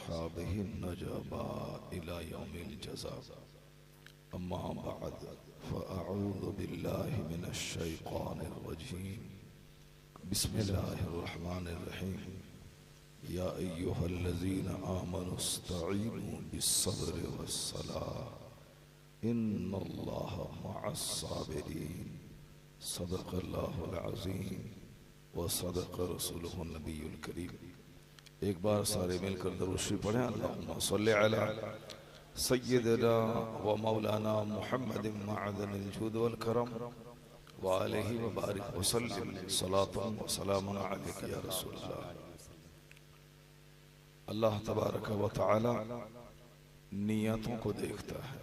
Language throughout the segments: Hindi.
अस्हाबिहिन नजबा इला यौमिल जज़ा। अम्मा बअद फ़अऊज़ु बिल्लाहि मिनश शैतानिर रजीम। बिस्मिल्लाहिर रहमानिर रहीम। या अय्युहल्लज़ीना आमनुस्तईनु बिस्सब्रि वस्सलाह इन्नल्लाहा मअस्साबिरीन। सदक़ल्लाहुल अज़ीम व सदक़ रसूलुहुन नबियुल करीम। एक बार सारे मिलकर दरूद शरीफ पढ़ें। अल्लाहुम्मा सल्लि अला सय्यिदिना व मौलाना मुहम्मदिन मअदनिल जूद वल करम व आलिहि व बारिक व सल्लिम सलातन व सलामुन अलैका या रसूलल्लाह। अल्लाह तबारक व तआला नियतों को देखता है।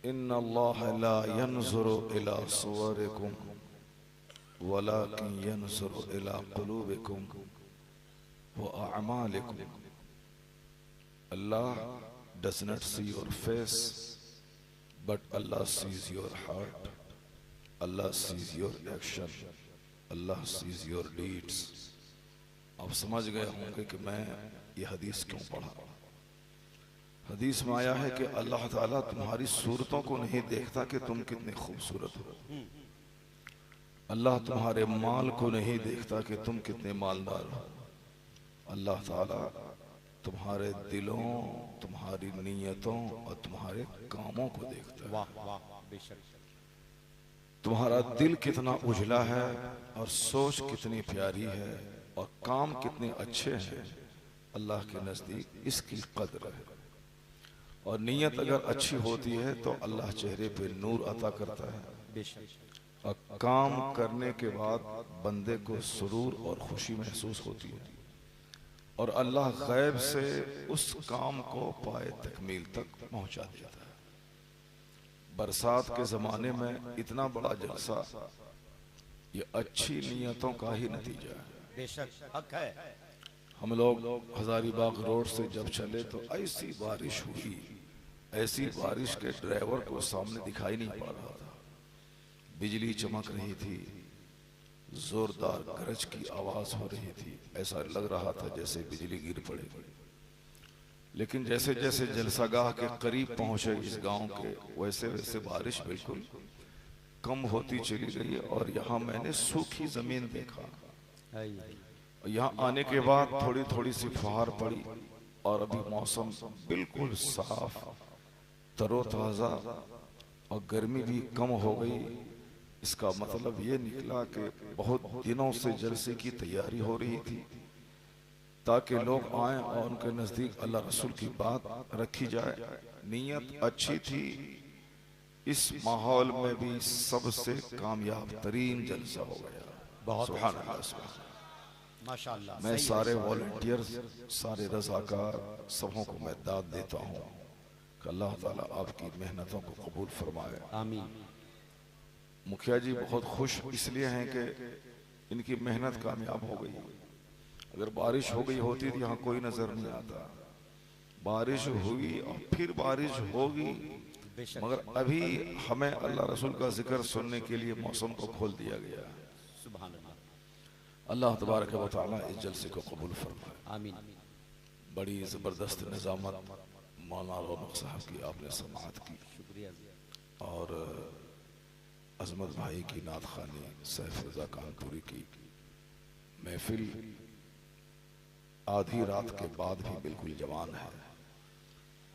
इन्नल्लाह ला यंज़ुरु इला सुवरिकुम वलाकिन यंज़ुरु इला कुलूबिकुम व अअमालिकुम। Allah does not see your face, but Allah sees your heart. Allah sees your action. Allah sees your deeds. आप समझ गए होंगे कि मैं ये हदीस क्यों पढ़ा। हदीस में आया है कि अल्लाह ताला तुम्हारी सूरतों को नहीं देखता कि तुम कितने खूबसूरत हो। अल्लाह तुम्हारे माल को नहीं देखता कि तुम कितने मालदार हो। अल्लाह ताला तुम्हारे दिलों, तुम्हारी नीयतों और तुम्हारे कामों को देखता है। तुम्हारा दिल कितना उजला है और सोच कितनी प्यारी है और काम कितने अच्छे हैं, अल्लाह के नजदीक इसकी कदर है। और नीयत अगर अच्छी होती है तो अल्लाह चेहरे पे नूर अता करता है और काम करने के बाद बंदे को सुरूर और खुशी महसूस होती है और अल्लाह गैब से उस काम को पाए तकमील तक पहुंचा देता है। बरसात के जमाने में इतना बड़ा जलसा ये अच्छी नियतों का ही नतीजा है। बेशक हक है। हम लोग हजारीबाग रोड से जब चले तो ऐसी बारिश हुई, ऐसी बारिश के ड्राइवर को सामने दिखाई नहीं पड़ रहा था। बिजली चमक रही थी, जोरदार गरज की आवाज हो रही थी, ऐसा लग रहा था जैसे बिजली गिर पड़ेगी। लेकिन जैसे जैसे जलसागाह के करीब पहुंचे इस गांव के, वैसे वैसे बारिश बिल्कुल कम होती चली गई और यहाँ मैंने सूखी जमीन देखा। यहाँ आने के बाद थोड़ी थोड़ी सी फुहार पड़ी और अभी मौसम बिल्कुल साफ तरोताजा और गर्मी भी कम हो गई। इसका मतलब ये निकला कि बहुत दिनों से जलसे की तैयारी हो रही थी ताकि लोग आए और उनके नजदीक अल्लाह रसूल की बात रखी जाए। नीयत अच्छी थी। इस माहौल में भी सबसे कामयाब तरीन जलसा हो गया। सुभान अल्लाह, सुभान अल्लाह। माशाअल्लाह। मैं सारे वॉलंटियर्स, सारे रज़ाकार सबों को मैं दाद देता हूँ कि अल्लाह ताला आपकी मेहनतों को कबूल फरमाए। आमीन। मुखिया जी बहुत खुश इसलिए हैं कि इनकी मेहनत कामयाब हो गई। अगर बारिश हो गई होती तो यहाँ कोई नजर नहीं आता। बारिश हुई और फिर बारिश होगी, मगर अभी हमें अल्लाह रसूल का जिक्र सुनने के लिए मौसम को खोल दिया गया। सुभान अल्लाह। अल्लाह तबारक व तआला इस जलसे को कबूल फरमाए। आमीन। बड़ी जबरदस्त निजामत मौलाना रौनक साहब की आपने समाअत की शुक्रिया। और अजमत भाई की नात खानी, सैफ रज़ा कानपुरी की महफिल आधी रात के बाद भी बिल्कुल जवान है।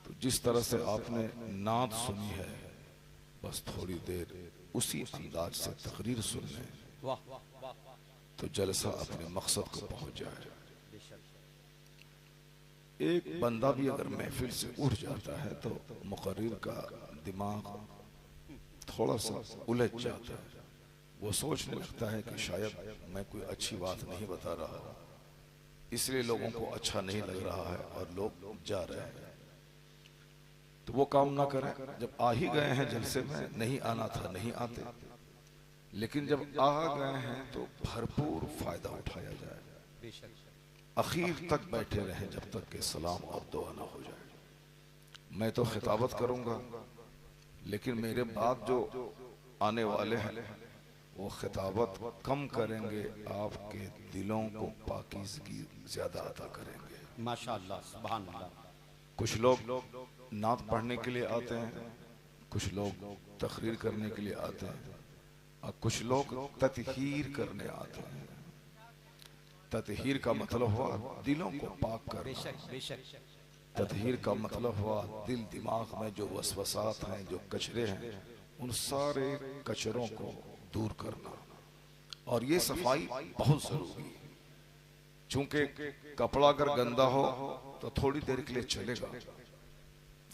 तो जिस तरह से आपने नात सुनी है, बस थोड़ी देर उसी अंदाज से तकरीर सुन लें वाह। तो जलसा अपने मकसद को पहुंच जाए। एक बंदा भी अगर महफिल से उठ जाता है तो मुकर्रिर का दिमाग थोड़ा सा उलझ जाता है। वो सोचने लगता है कि शायद मैं कोई अच्छी बात नहीं बता रहा हूं, इसलिए लोगों को अच्छा नहीं लग रहा है और लोग जा रहे हैं। तो वो काम ना करें। जब आ ही गए हैं जलसे में, नहीं आना था नहीं आते, लेकिन जब आ गए हैं तो भरपूर फायदा उठाया जाए। आखिर तक बैठे रहें जब तक कि सलाम और दुआ ना हो जाए। मैं तो खिताबत करूंगा, लेकिन मेरे बाद जो आने वाले हैं वो खिताबत कम करेंगे, आपके दिलों को पाकीज़गी ज्यादा अता करेंगे। माशाअल्लाह, सुभान अल्लाह। कुछ लोग नात पढ़ने के लिए आते हैं, कुछ लोग तकरीर करने के लिए आते हैं, और कुछ लोग ततहीर करने आते हैं। ततहीर का मतलब हुआ दिलों को पाक करना। बेशक बेशक। ततहीर का मतलब हुआ दिल दिमाग में जो वसवसात हैं, जो कचरे हैं, उन सारे कचरों को दूर करना। और ये सफाई बहुत जरूरी है, चूंकि कपड़ा अगर गंदा हो तो थोड़ी देर के लिए चलेगा,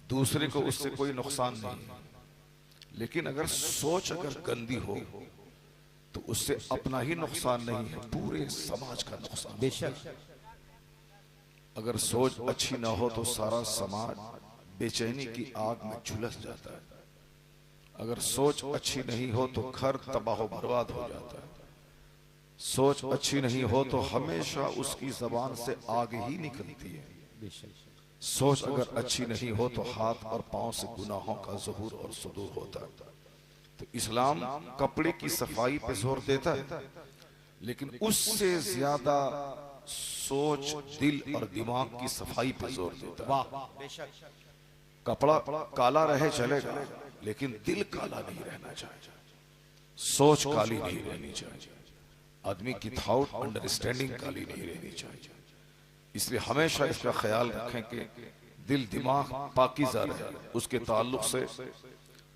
दूसरे को उससे कोई नुकसान नहीं है, लेकिन अगर सोच अगर गंदी हो तो उससे अपना ही नुकसान नहीं है, पूरे समाज का नुकसान। बेशक। अगर सोच अच्छी ना हो तो सारा समाज बेचैनी की आग में झुलस जाता है। अगर सोच अच्छी नहीं हो तो घर तबाह बर्बाद हो जाता है। सोच अच्छी नहीं हो तो हमेशा उसकी जबान से आग ही निकलती है। बेशक। सोच अगर अच्छी नहीं हो तो हाथ और पांव से गुनाहों का ज़हूर और सुदूर होता है। तो इस्लाम कपड़े की सफाई पे जोर देता है, लेकिन उससे ज्यादा सोच, दिल और दिमाग की सफाई पे जोर देता है। वाह, बेशक। कपड़ा काला रहे चलेगा, लेकिन दिल काला नहीं रहना चाहिए, सोच काली नहीं रहनी चाहिए, आदमी की थॉट अंडरस्टैंडिंग काली नहीं रहनी चाहिए। इसलिए हमेशा इसका ख्याल रखें कि दिल दिमाग पाकीज़ा रहे। उसके ताल्लुक से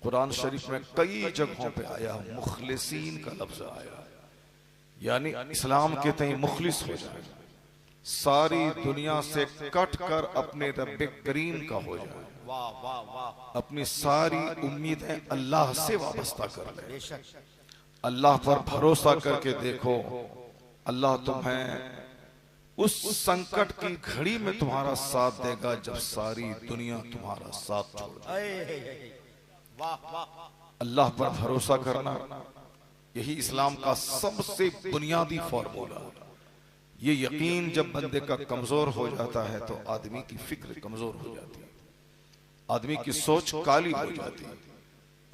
कुरान शरीफ में कई जगहों पे आया मुखलिसीन का लफ्ज आया, यानी इस्लाम के तय मुखलिस हो जाए, सारी दुनिया से कट कर अपने रब्बे करीम का हो जाए, वाह वाह वाह। अपनी सारी उम्मीदें अल्लाह से वाबस्ता कर ले। बेशक। अल्लाह पर भरोसा करके देखो, अल्लाह तुम्हें उस संकट की घड़ी में तुम्हारा साथ देगा जब सारी दुनिया तुम्हारा साथ छोड़ दे। वाह वाह। अल्लाह पर भरोसा करना यही इस्लाम का सबसे बुनियादी फॉर्मूला है। ये यकीन जब बंदे का कमजोर हो जाता है तो आदमी की फिक्र कमजोर हो जाती है, आदमी की सोच काली हो जाती है।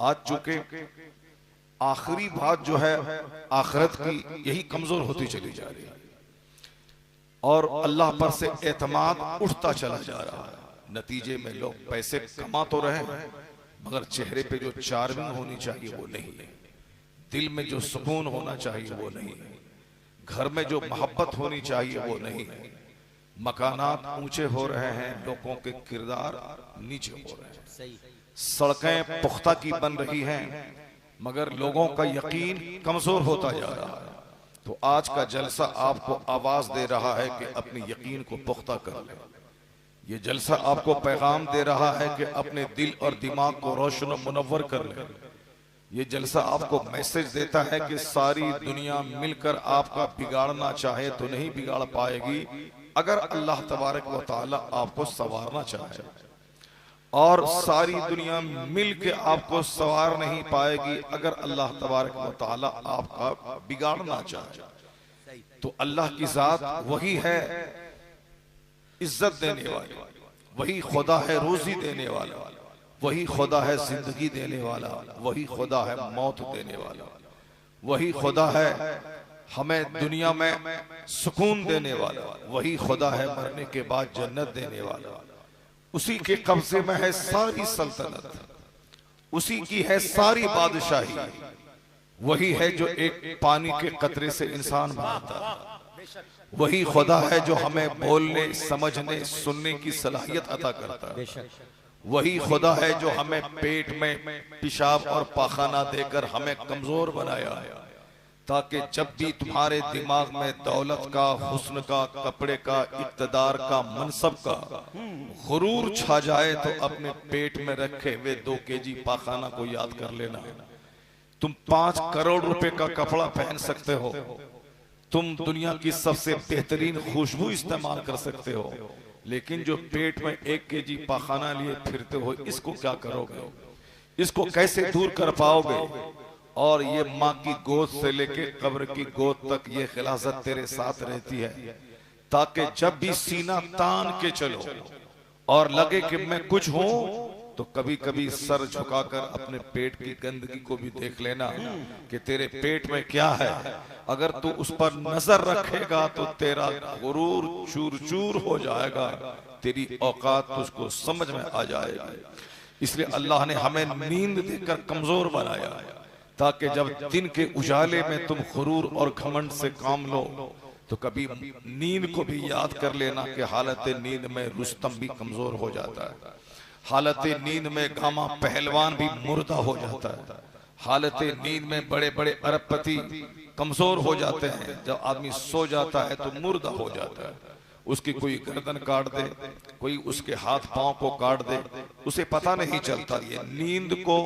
आज चूंकि आखिरी बात जो है आखिरत की, यही कमजोर होती चली जा रही है, और अल्लाह पर से एतमाद उठता चला जा रहा है। नतीजे में लोग पैसे कमा तो रहे हैं, मगर चेहरे पे जो चार्मिंग होनी चाहिए वो नहीं है, दिल में जो सुकून होना चाहिए वो नहीं है, घर में जो मोहब्बत होनी चाहिए वो नहीं है। मकानात ऊंचे हो रहे हैं, लोगों के किरदार नीचे हो रहे हैं, सड़कें पुख्ता की बन रही हैं, मगर लोगों का यकीन कमजोर होता जा रहा है। तो आज का जलसा आपको आवाज दे रहा है कि अपने यकीन को पुख्ता कर ले। ये जलसा आपको पैगाम दे रहा है कि अपने दिल और दिमाग को रोशन मुनव्वर कर ले। ये जलसा आपको मैसेज देता है कि सारी दुनिया मिलकर आपका बिगाड़ना चाहे तो नहीं बिगाड़ पाएगी, अगर अल्लाह तबारक व तआला आपको संवारना चाहे, और सारी दुनिया मिल के आपको संवार नहीं पाएगी अगर अल्लाह तबारक व तआला आपका बिगाड़ना चाहे। तो अल्लाह की जात वही है इज्जत देने वाली, वही खुदा है रोजी देने वाला, वही खुदा है जिंदगी देने वाला, वही खुदा है मौत देने वाला, वही खुदा है हमें दुनिया में सुकून देने वाला, वही खुदा है मरने के बाद जन्नत देने वाला। उसी के कब्जे में है सारी सल्तनत, उसी की है सारी बादशाही, वही है जो एक पानी के कतरे से इंसान बनाता है, वही खुदा है जो हमें बोलने समझने सुनने की सलाहियत अता करता है, वही खुदा है जो हमें पेट में पेशाब और पाखाना देकर हमें कमजोर बनाया है, ताकि जब भी तुम्हारे दिमाग में दौलत का, हुस्न का, कपड़े का, इक़्तिदार का, मनसब का गुरूर छा जाए तो अपने पेट में रखे हुए 2 केजी पाखाना को याद कर लेना। तुम 5 करोड़ रुपए का कपड़ा पहन सकते हो, तुम दुनिया की सबसे बेहतरीन खुशबू इस्तेमाल कर सकते हो, लेकिन जो पेट में 1 केजी पाखाना लिए फिरते हो, इसको क्या करोगे? इसको कैसे दूर कर पाओगे? और ये माँ की गोद से लेके कब्र की गोद तक ये खिलाफत तेरे साथ रहती है, ताकि जब भी सीना तान के चलो और लगे कि मैं कुछ हूं, तो कभी कभी सर झुकाकर अपने पेट की गंदगी को भी देख लेना कि तेरे पेट में क्या है। अगर तू उस पर नजर रखेगा तो तेरा गुरूर चूर चूर हो जाएगा, तेरी औकात तुझको समझ में आ जाएगा। इसलिए अल्लाह ने हमें नींद देकर कमजोर बनाया, ताकि जब दिन के उजाले में तुम गुरूर और घमंड से काम लो तो कभी नींद को भी याद कर लेना कि हालत नींद में रुस्तम भी कमजोर हो जाता है, हालत नींद में गामा पहलवान भी मुर्दा हो जाता है, हालत नींद में बड़े बड़े अरबपति कमजोर हो जाते हैं। जब आदमी सो जाता है तो मुर्दा हो जाता है, उसकी कोई गर्दन काट दे, कोई उसके हाथ पांव को काट दे, उसे पता नहीं चलता। ये नींद को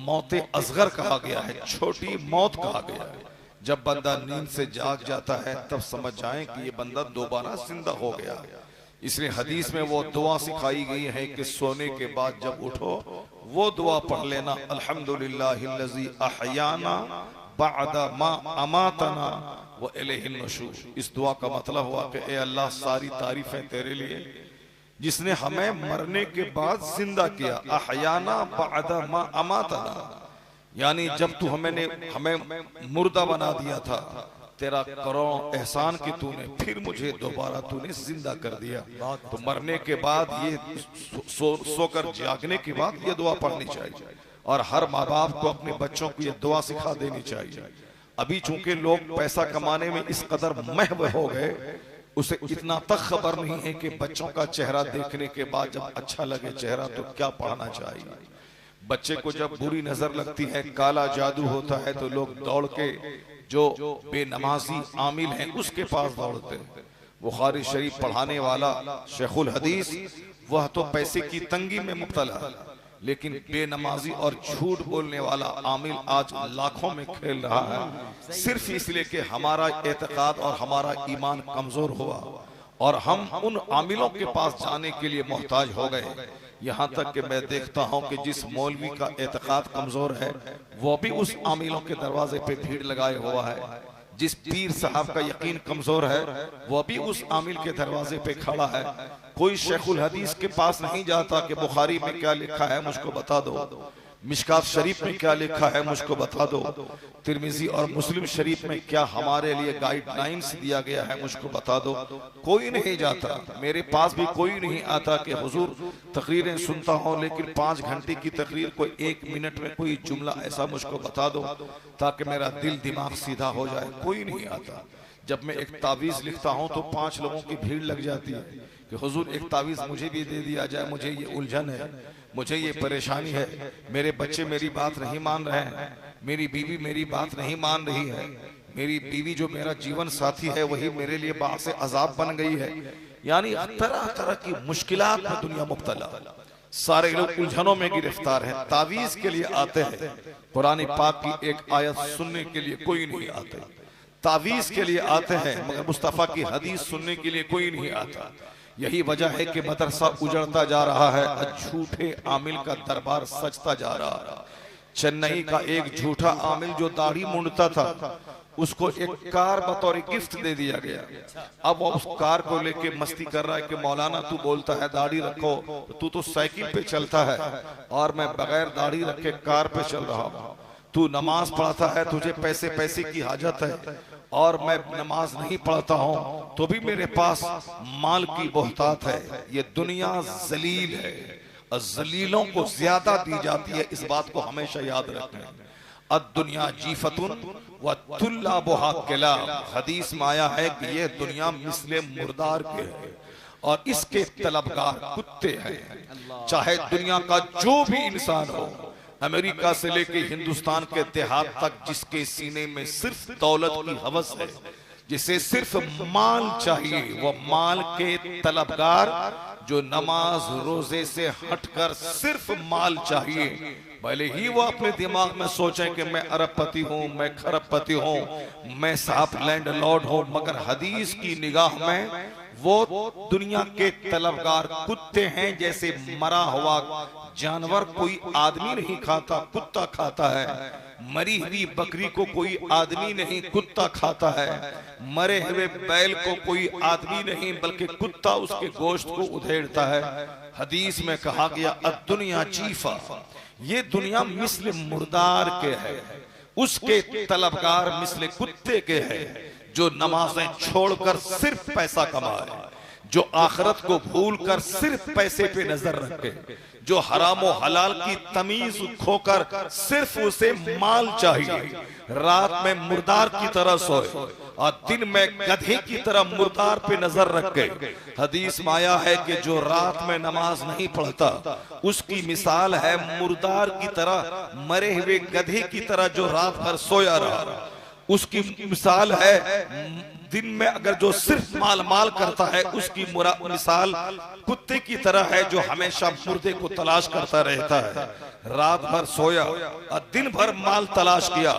मौते असगर कहा गया है, छोटी मौत कहा गया है। जब बंदा नींद से जाग जाता है तब समझ जाए कि ये बंदा दोबारा जिंदा हो गया। इसलिए हदीस में वो दुआ सिखाई गई है कि सोने के बाद जब उठो वो दुआ पढ़ लेना, अल्हम्दुलिल्लाहिल्लज़ी अहयाना बअदा मा अमातना व इलैहिन नुशूर। इस दुआ का मतलब हुआ कि ए अल्लाह, सारी तारीफें तेरे लिए जिसने हमें मरने के बाद जिंदा किया। अहयाना बअदा मा अमातना, यानी जब तू हमें मुर्दा बना दिया था, तेरा करोड़ एहसान कि तूने फिर मुझे दोबारा तूने जिंदा कर दिया। तो मरने के बाद ये सोकर जागने के बाद ये दुआ पढ़नी चाहिए, और हर माँ बाप को अपने बच्चों को ये दुआ सिखा देनी चाहिए। अभी चूंकि लोग पैसा कमाने में इस कदर महव हो गए, उसे इतना तक खबर नहीं है कि बच्चों का चेहरा देखने के बाद जब अच्छा लगे चेहरा तो क्या पढ़ना चाहिए। बच्चे को जब बुरी नजर लगती है, काला जादू होता है, तो लोग दौड़ के जो बेनमाजी आमिल हैं उसके पास दौड़ते हैं। बुखारी शरीफ पढ़ाने वाला शेखुल हदीस वह तो पैसे की तंगी में मुब्तला है, लेकिन बेनमाजी और झूठ बोलने वाला आमिल आज लाखों में खेल रहा है, सिर्फ इसलिए कि हमारा एतकाद और हमारा ईमान कमजोर हुआ और हम उन आमिलों के पास जाने के लिए मोहताज हो गए। यहाँ तक कि मैं देखता हूँ कि जिस मौलवी का एतकाद कमजोर है वो भी उस आमिलों के दरवाजे पे भीड़ लगाए हुआ है, जिस पीर साहब का यकीन कमजोर है वो भी उस आमिल के दरवाजे पे खड़ा है। कोई शेखुल हदीस के पास नहीं जाता कि बुखारी में क्या लिखा है मुझको बता दो, मिशकात शरीफ में क्या लिखा है मुझको बता दो, तिरमिजी और मुस्लिम शरीफ में क्या हमारे लिए गाइडलाइंस दिया गया है मुझको बता दो। कोई नहीं जाता, मेरे पास भी कोई नहीं आता कि हुजूर तकरीरें सुनता हूँ लेकिन 5 घंटे की तकरीर को 1 मिनट में कोई जुमला ऐसा मुझको बता दो ताकि मेरा दिल दिमाग सीधा हो जाए। कोई नहीं आता। जब मैं एक तावीज लिखता हूँ तो 5 लोगों की भीड़ लग जाती है कि हुजूर एक तावीज मुझे भी दे दिया जाए, मुझे ये उलझन है, मुझे ये परेशानी है, मेरे बच्चे मेरी बात नहीं मान रहे हैं, मेरी बीवी मेरी बात नहीं मान रही है, मेरी बीवी जो मेरा जीवन साथी है वही मेरे लिए बात से अजाब बन गई है। यानी तरह तरह की मुश्किलात में दुनिया मुब्तला, सारे लोग उलझनों में गिरफ्तार हैं। तावीज के लिए आते हैं, कुरान पाक की एक आयत सुनने के लिए कोई नहीं आते। तावीज के लिए आते हैं मगर मुस्तफा की हदीस सुनने के लिए कोई नहीं आता। यही वजह है कि मदरसा उजड़ता जा रहा है, झूठे आमिल का दरबार सजता जा रहा है। चेन्नई का एक झूठा आमिल जो दाढ़ी मुंडता था उसको एक कार बतौर गिफ्ट दे दिया गया। अब वो उस कार को लेके मस्ती कर रहा है कि मौलाना तू बोलता है दाढ़ी रखो, तू तो साइकिल पे चलता है और मैं बगैर दाढ़ी रखे कार पे चल रहा हूँ। तू नमाज पढ़ता है, तुझे पैसे पैसे की हाजत है और मैं नमाज नहीं पढ़ता हूँ तो भी मेरे पास माल की बहुतात है। ये दुनिया जलील है और जलीलों को ज्यादा दी जाती है, इस बात को हमेशा याद रखना। अद-दुनिया जीफतुन व तुल्लाबुहा किलाब, हदीस में आया है कि ये दुनिया मिसले मुर्दार के है और इसके तलबगार कुत्ते हैं। चाहे दुनिया का जो भी इंसान हो, अमेरिका से लेके हिंदुस्तान के देहात तक, जिसके सीने में सिर्फ दौलत की हवस है, जिसे सिर्फ माल चाहिए, वो माल के तलबगार जो नमाज रोजे से हटकर सिर्फ माल चाहिए, भले ही वो अपने दिमाग में सोचें कि मैं अरबपति हूँ, मैं खरबपति हूँ, मैं साहब लैंडलॉर्ड हूँ, मगर हदीस की निगाह में वो दुनिया के तलबगार कुत्ते हैं, जैसे मरा हुआ जानवर कोई आदमी नहीं खाता, कुत्ता खाता है। मरी हुई बकरी को कोई आदमी नहीं, कुत्ता खाता है। मरे हुए बैल को कोई आदमी नहीं, बल्कि कुत्ता उसके गोश्त को उधेड़ता है। हदीस में कहा गया अद्दुनिया चीफा, ये दुनिया मिस्ल मुर्दार के है, उसके तलबगार मिस्ल कुत्ते के है, जो नमाजें छोड़कर सिर्फ पैसा कमाए, जो आखिरत को भूलकर सिर्फ पैसे पे नजर रखे, जो हराम और हलाल की तमीज खोकर सिर्फ उसे माल चाहिए, रात में मुर्दार की तरह सोए और दिन में गधे की तरह मुर्दार पे नजर रखे। हदीस में आया है कि जो रात में नमाज नहीं पढ़ता उसकी मिसाल है मुर्दार की तरह, मरे हुए गधे की तरह जो रात भर सोया रहा। उसकी मिसाल है दिन में अगर जो सिर्फ माल माल करता है, उसकी मिसाल कुत्ते की तरह है जो हमेशा मुर्दे को तलाश करता रहता है। रात भर सोया और दिन भर माल तलाश किया,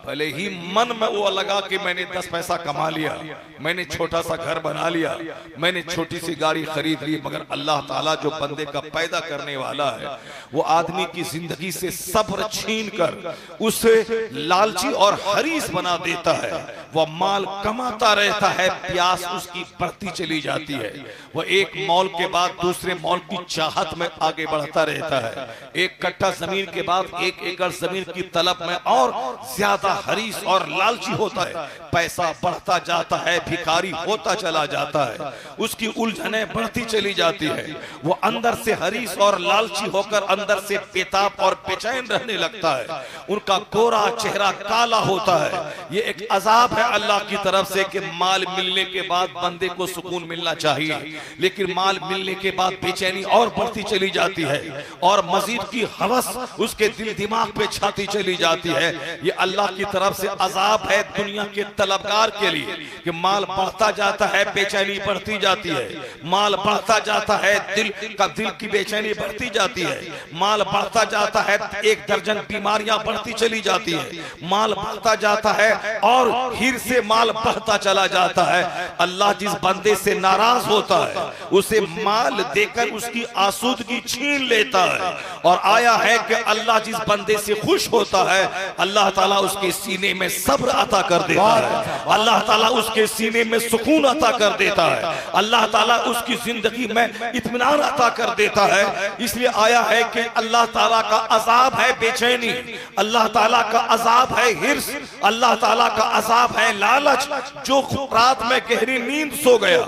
भले ही मन में वो लगा कि मैंने 10 पैसा कमा लिया, मैंने छोटा सा घर बना लिया, मैंने छोटी सी गाड़ी खरीद ली, मगर अल्लाह ताला जो बंदे का पैदा करने वाला है वो आदमी की जिंदगी से सब्र छीन कर उसे लालची और हरीस बना देता है। वह माल कमाता रहता है, प्यास उसकी बढ़ती चली जाती है, वह एक मॉल के बाद दूसरे मॉल की चाहत में आगे बढ़ता रहता है, एक कट्टा जमीन के बाद एक एकड़ जमीन की तलब में और ज्यादा हरीस और लालची होता है। पैसा बढ़ता जाता है, भिखारी होता चला जाता है, उसकी उलझने बढ़ती चली जाती है, वो अंदर से हरीस और लालची होकर अंदर से बेताब और बेचैन रहने लगता है, उनका गोरा चेहरा काला होता है। ये एक अजाब है अल्लाह की तरफ से कि माल मिलने के बाद बंदे को सुकून मिलना चाहिए, लेकिन माल मिलने के बाद बेचैनी और बढ़ती चली जाती है और मजीद की हवस उसके दिल दिमाग पे छाती चली जाती है। ये अल्लाह की तरफ से अजाब है दुनिया के तलबगार के लिए कि माल बढ़ता जाता है, बेचैनी बढ़ती जाती है, माल बढ़ता जाता है, दिल की बेचैनी बढ़ती जाती है, माल बढ़ता जाता है, एक दर्जन बीमारियां बढ़ती चली जाती है, माल बढ़ता जाता है और हिर से माल बढ़ता चला जाता है। अल्लाह जिस बंदे से नाराज होता है उसे माल देकर उसकी आसूदगी छीन लेता है, और आया है कि अल्लाह जिस बंदे से खुश होता है अल्लाह ताला उसके सीने में सब्र अता कर देता है, अल्लाह ताला उसके सीने में सुकून अता कर देता है, अल्लाह ताला उसकी जिंदगी में इत्मीनान अता कर देता है। इसलिए आया है कि अल्लाह ताला का अजाब है बेचैनी, अल्लाह ताला का अजाब है हिर्स, अल्लाह ताला का अजाब है लालच। जो रात में गहरी नींद सो गया,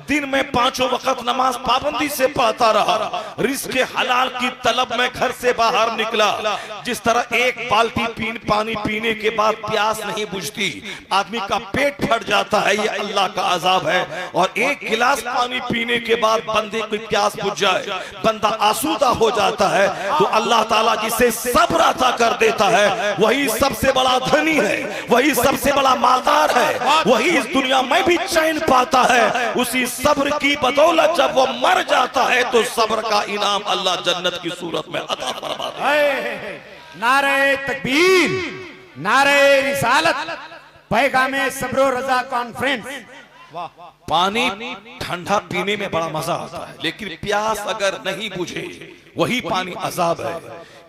दिन में 5 वक्त नमाज पाबंदी से पढ़ता रहा, रिज़्क़ हलाल की तलब में घर से बाहर निकला, जिस तरह एक बाल्टी पानी पीने के बाद प्यास नहीं बुझती, आदमी का पेट फट जाता है, ये अल्लाह का अजाब है। और एक गिलास पानी पीने के बाद बंदे की प्यास बुझ जाए, बंदा आसूदा हो जाता है, तो अल्लाह ताला जिसे सब्र अता कर देता है वही सबसे बड़ा धनी है, वही सबसे बड़ा मालदार है, वही इस दुनिया में भी चैन पाता है। उसी सब्र की बदौलत जब वो मर जाता है तो सब्र का इनाम अल्लाह जन्नत की सूरत में अता फरमाता है। नारे तकबीर, नारे रिसालत, पैगामे सब्र रजा कॉन्फ्रेंस। पानी ठंडा पीने में बड़ा मजा आता है, लेकिन प्यास अगर नहीं बुझे वही पानी अजाब है।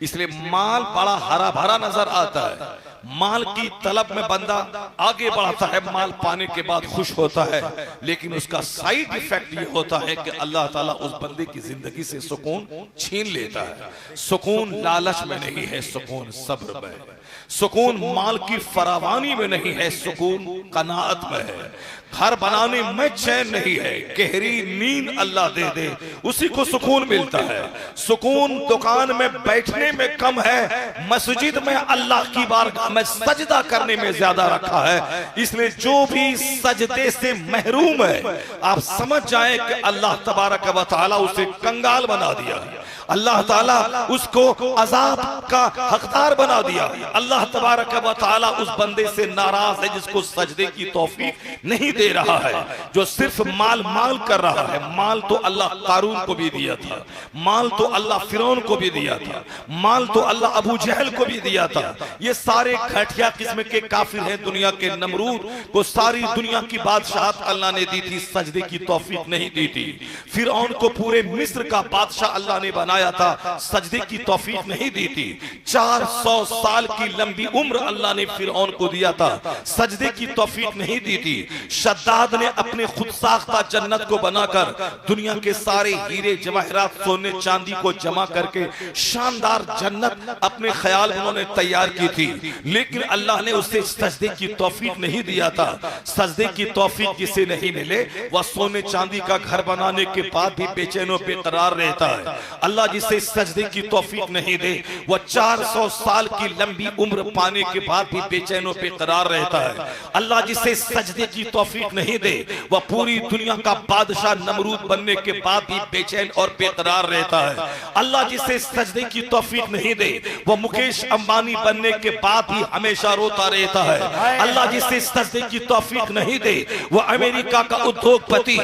इसलिए माल बड़ा हरा भरा नजर आता है, माल की तलब में बंदा आगे बढ़ता है, माल पाने के बाद खुश होता है, लेकिन उसका साइड इफेक्ट ये होता है कि अल्लाह ताला उस बंदे की जिंदगी से सुकून छीन लेता है। सुकून लालच में नहीं है, सुकून सब्र में है, सुकून माल की फरावानी में नहीं है, सुकून कनाअत में है। घर बनाने में चैन नहीं है, गहरी नींद अल्लाह दे दे उसी को सुकून मिलता है। सुकून दुकान में बैठने में कम है, मस्जिद में अल्लाह की बारगाह में सजदा करने में ज्यादा रखा है। इसलिए जो भी सजदे से महरूम है, आप समझ जाएं कि अल्लाह तबारक व तआला उसे कंगाल बना दिया, अल्लाह ताला उसको अजाब का हकदार बना दिया। अल्लाह तबारक व तआला उस बंदे से नाराज है जिसको सजदे की तौफीक नहीं दे रहा है, जो सिर्फ माल माल कर रहा है। माल तो अल्लाह कारून को भी दिया था, माल तो अल्लाह फिरौन को भी दिया था, माल तो अल्लाह अबू जहल को भी दिया था। ये सारे घटिया किस्म के काफिर हैं। दुनिया के नमरूद को सारी दुनिया की बादशाहत अल्लाह ने दी थी, सजदे की तौफीक नहीं दी थी। फिरौन को पूरे मिस्र का बादशाह अल्लाह ने बनाया था, सजदे की तौफीक नहीं दी थी। 400 साल की लंबी उम्र अल्लाह ने फिरौन को दिया था, सजदे की तौफीक नहीं दी थी। शद्दाद ने अपने खुद साख्ता जन्नत को बनाकर दुनिया के सारे हीरे जवाहरात सोने चांदी को जमा करके शानदार जन्नत अपने ख्याल में उन्होंने तैयार की थी, लेकिन अल्लाह ने उसे सजदे की तौफीक नहीं दिया था। सजदे की तौफीक जिसे नहीं मिले वह सोने चांदी का घर बनाने के बाद भी बेचैन और बेकरार रहता है। अल्लाह जिसे सजदे की तौफीक नहीं दे वह 400 साल की लंबी उम्र पाने के बाद भी बेचैन और बेकरार रहता है। अल्लाह जिसे सजदे की तौफीक नहीं दे वह पूरी दुनिया का बादशाह नमरूद बनने के बाद भी बेचैन और बेकरार रहता है। अल्लाह जिसे सजदे की तौफीक नहीं दे वह मुकेश अंबानी बनने के बाद भी हमेशा रोता रहता है। अल्लाह जिसे सजदे की तौफीक नहीं दे वह अमेरिका का उद्योगपति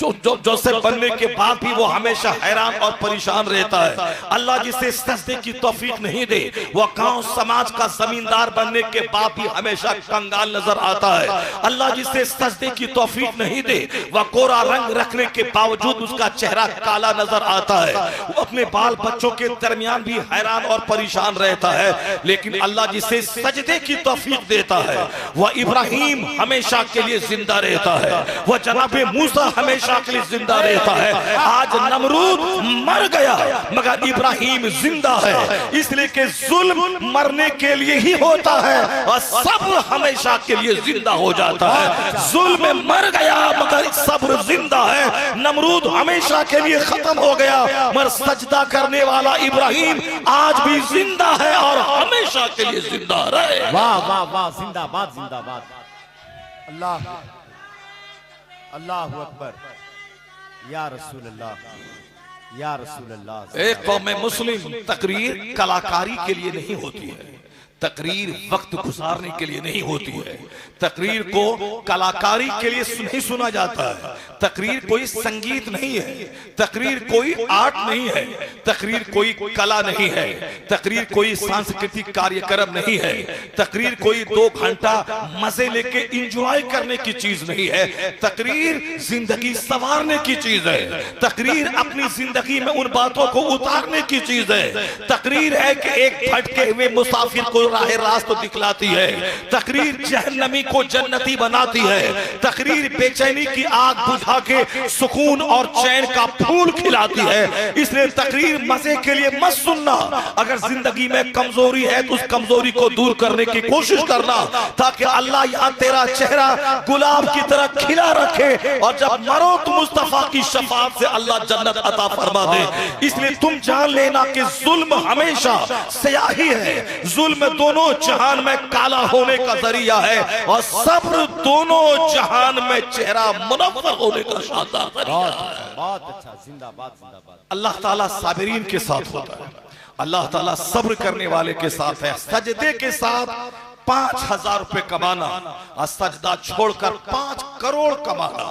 जोसेफ बनने के बाद भी वो हमेशा हैरान और परेशान रहता है। अल्लाह जिसे सजदे की तौफीक नहीं दे वह गांव समाज का जमींदार बनने के बाद भी हमेशा कंगाल नजर आता है। अल्लाह जिसे सजदे की तौफीक नहीं दे वह कोरा रंग रखने के बावजूद उसका चेहरा काला नजर आता है। वो अपने बाल बच्चों के दरमियान भी हैरान और परेशान रहता है। लेकिन अल्लाह जिसे सजदे की तौफीक देता है वह इब्राहिम हमेशा के लिए जिंदा रहता है, वह जनाबे मूसा हमेशा के लिए जिंदा रहता है। आज नमरूद मर गया मगर इब्राहिम जिंदा है, इसलिए कि जुल्म मरने के लिए ही होता है और सब्र हमेशा के लिए जिंदा हो जाता है। जुल्म मर गया मगर सब्र जिंदा है। नमरूद हमेशा के लिए खत्म हो गया मगर सजदा करने वाला इब्राहिम आज भी जिंदा है और हमेशा के लिए जिंदा रहे। वाह वाह वाह, जिंदाबाद जिंदाबाद। अल्लाह अल्लाहु अकबर, या रसूल अल्लाह या रसूल अल्लाह। एक कौम मुस्लिम तकरीर कलाकारी के लिए नहीं होती है, तकरीर वक्त गुजारने के लिए नहीं होती है। तकरीर को कलाकारी के लिए नहीं सुना जाता है। तकरीर कोई संगीत नहीं है, तकरीर कोई आर्ट नहीं है, तकरीर कोई कला नहीं है, तकरीर कोई सांस्कृतिक कार्यक्रम नहीं है, तकरीर कोई 2 घंटा मजे लेके इंजॉय करने की चीज नहीं है। तकरीर जिंदगी संवारने की चीज है। तकरीर अपनी जिंदगी में उन बातों को उतारने की चीज है। तकरीर है कि एक भटके हुए मुसाफिर को राह रास्त दिखलाती है। तकरीर जहन्नमी को जन्नती बनाती है। तकरीर बेचैनी की आग बुझा के सुकून और चैन का फूल खिलाती है। इसलिए तकरीर मजे के लिए मत सुनना। अगर जिंदगी में कमजोरी है तो उस कमजोरी को दूर करने की कोशिश करना, ताकि अल्लाह यहाँ तेरा चेहरा गुलाब की तरह खिला रखे और जब मरो तो मुस्तफा की शफाअत से अल्लाह जन्नत अता फरमा दे। इसलिए तुम जान लेना कि जुल्म हमेशा स्याही है। जुल्म दोनों जहान में काला होने का जरिया है और सब्र दोनों जहान में चेहरा मुनव्वर होने का शानदार जरिया है। बहुत अच्छा, जिंदाबाद जिंदाबाद। अल्लाह ताला साबिरीन के साथ होता है, अल्लाह ताला सब्र करने वाले के साथ है। सजदे के साथ 5000 रुपए कमाना और सजदा छोड़कर 5 करोड़ कमाना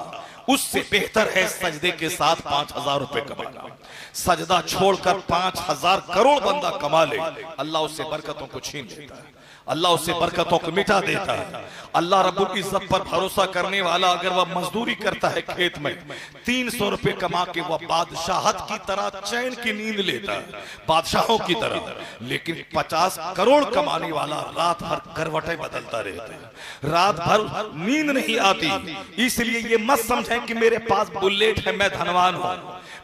उससे बेहतर है सजदे के साथ 5000 रुपए कमाना। सजदा छोड़कर 5000 करोड़ बंदा कमा ले, अल्लाह उससे बरकतों को छीन लेता है, अल्लाह उससे बरकतों को मिटा देता है। अल्लाह रब्बुल इज्जत पर भरोसा करने वाला अगर वह मजदूरी करता है खेत में 300 रुपए कमा के वह बादशाहत की तरह चैन की नींद लेता है, बादशाहों की तरह। लेकिन 50 करोड़ कमाने वाला रात भर करवटें बदलता रहता है, रात भर नींद नहीं आती। इसलिए ये मत समझें कि मेरे पास बुलेट है मैं धनवान हूं,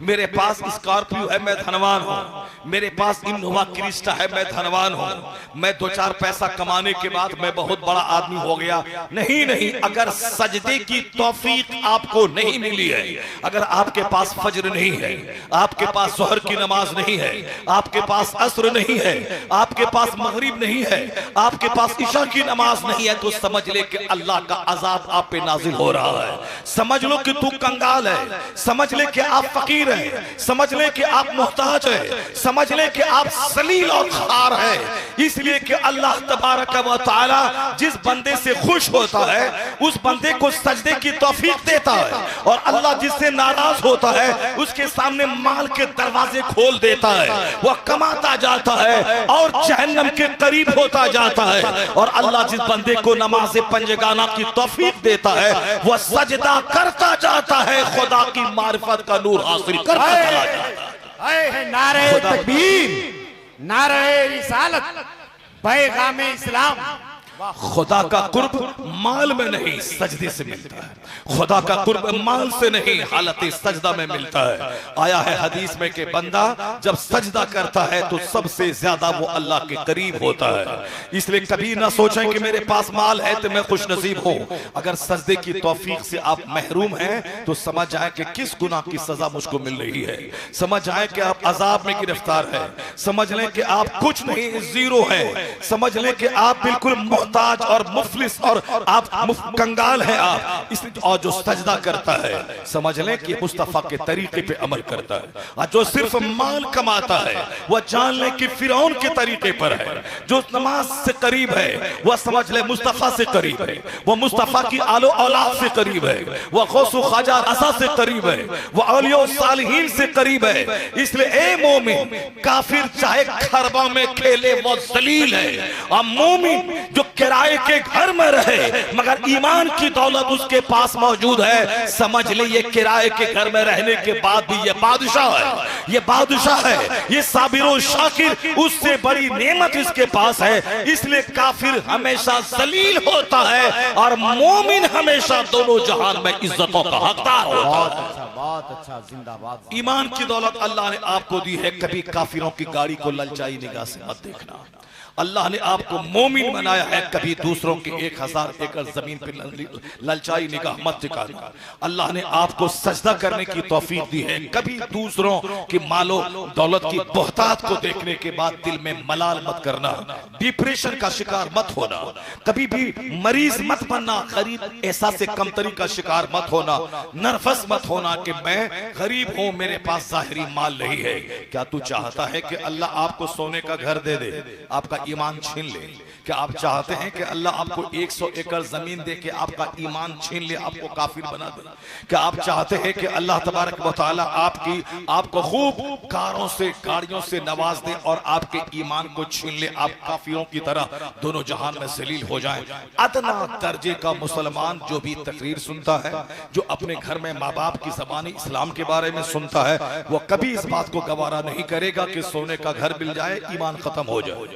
मेरे पास स्कॉर्पियो है मैं धनवान हूं, मेरे पास इनोवा क्रिस्टा है मैं धनवान हूं, मैं 2-4 पैसा कमाने के बाद मैं बहुत बड़ा आदमी हो गया। नहीं नहीं, अगर सजदे की तौफीक आपको नहीं मिली है, अगर आपके पास फजर नहीं है, आपके पास जोहर की नमाज नहीं है, आपके पास असर नहीं है, आपके पास मगरिब नहीं है, आपके पास इशा की नमाज नहीं है, तो समझ ले कि अल्लाह का अजाब आप पे नाजिल हो रहा है। समझ लो कि तू कंगाल है, समझ ले कि आप फकीर हैं, समझ ले कि आप मोहताज है, समझ ले कि आप सलील और खार है। इसलिए कि अल्लाह तबारक व तआला जिस बंदे से खुश होता है उस बंदे को सजदे की तौफीक देता है, और अल्लाह जिससे नाराज होता है उसके सामने माल के दरवाजे खोल देता है, वह कमाता जाता है और जहन्नम के करीब होता जाता है। और अल्लाह जिस बंदे को नमाज पंजगाना की तौफीक देता है वह सजदा करता जाता है, खुदा की मारिफत का नूर हासिल करता चला जाता है। नारे तकबीर, नारे रिसालत, पैगाम इस्लाम। खुदा का कुर्ब माल में नहीं सजदे से मिलता है, खुदा का कुर्ब माल से नहीं हालत सजदा में मिलता है। आया है हदीस में कि बंदा जब सजदा करता है तो सबसे ज्यादा वो अल्लाह के करीब होता है। इसलिए कभी ना सोचें कि मेरे पास माल है तो मैं खुश नसीब हूं। अगर सजदे की तौफीक से आप महरूम हैं तो समझ जाए कि किस गुनाह की सजा मुझको मिल रही है, समझ जाए कि आप अजाब में गिरफ्तार हैं, समझ लें कि आप कुछ नहीं, जीरो है, समझ लें कि आप बिल्कुल ताज और मुफलिस और आप कंगाल हैं आप। इसलिए और जो सजदा करता है समझ लें कि मुस्तफा के तरीके पे अमल करता है, और जो सिर्फ माल कमाता है वह जान लें कि फिरौन के तरीके पर है। जो नमाज से करीब है वह समझ ले मुस्तफा से करीब है, वह मुस्तफा की आलो औलाद से करीब है, वह गौसु ख्वाजा रज़ा से करीब है, वह औलिया सालिहीन से करीब है। इसलिए ए मोमिन, काफिर चाहे खरबा में खेले वो जलील है, और मोमिन जो किराए के घर में रहे मगर ईमान की दौलत उसके पास मौजूद है, समझ ले ये किराए के घर में रहने के बाद भी ये बादशाह है, ये बादशाह है, ये साबिर शाकिर, उससे बड़ी नेमत इसके पास है। इसलिए काफिर हमेशा जलील होता है और मोमिन हमेशा दोनों जहान में इज्जतों का हकदार होता है। बहुत अच्छा, जिंदाबाद। ईमान की दौलत अल्लाह ने आपको दी है, कभी काफिरों की गाड़ी को ललचाई निगाह से मत देखना। अल्लाह ने आपको मोमिन बनाया है, कभी दूसरों के 1000 एकड़ जमीन पर ललचाई निगाह मत दिखाना। अल्लाह ने आपको सजदा करने की तौफीक दी है, कभी दूसरों की मालो दौलत की बहुतात को देखने के बाद दिल में मलाल मत करना, डिप्रेशन का शिकार मत होना, कभी भी मरीज मत बनना, गरीब एहसास से कमतरी का शिकार मत होना, नर्वस मत होना कि मैं गरीब हूं, मेरे पास जाहिरी माल नहीं है। क्या तू चाहता है कि अल्लाह आपको सोने का घर दे दे, आपका ईमान छीन ले? क्या आप चाहते हैं कि अल्लाह आपको 100 एकड़ जमीन दे के आपका ईमान छीन ले, आपको काफिर बना दे? क्या आप चाहते हैं कि अल्लाह तबारक व तआला आपको खूब कारों से गाड़ियों से नवाज दे और आपके ईमान को छीन ले, आप काफिरों की तरह दोनों जहान में जलील हो जाएं? अदना दर्जे का मुसलमान जो भी तकरीर सुनता है, जो अपने घर में माँ बाप की ज़बानी इस्लाम के बारे में सुनता है, वो कभी इस बात को गवारा नहीं करेगा कि सोने का घर मिल जाए, ईमान खत्म हो जाए,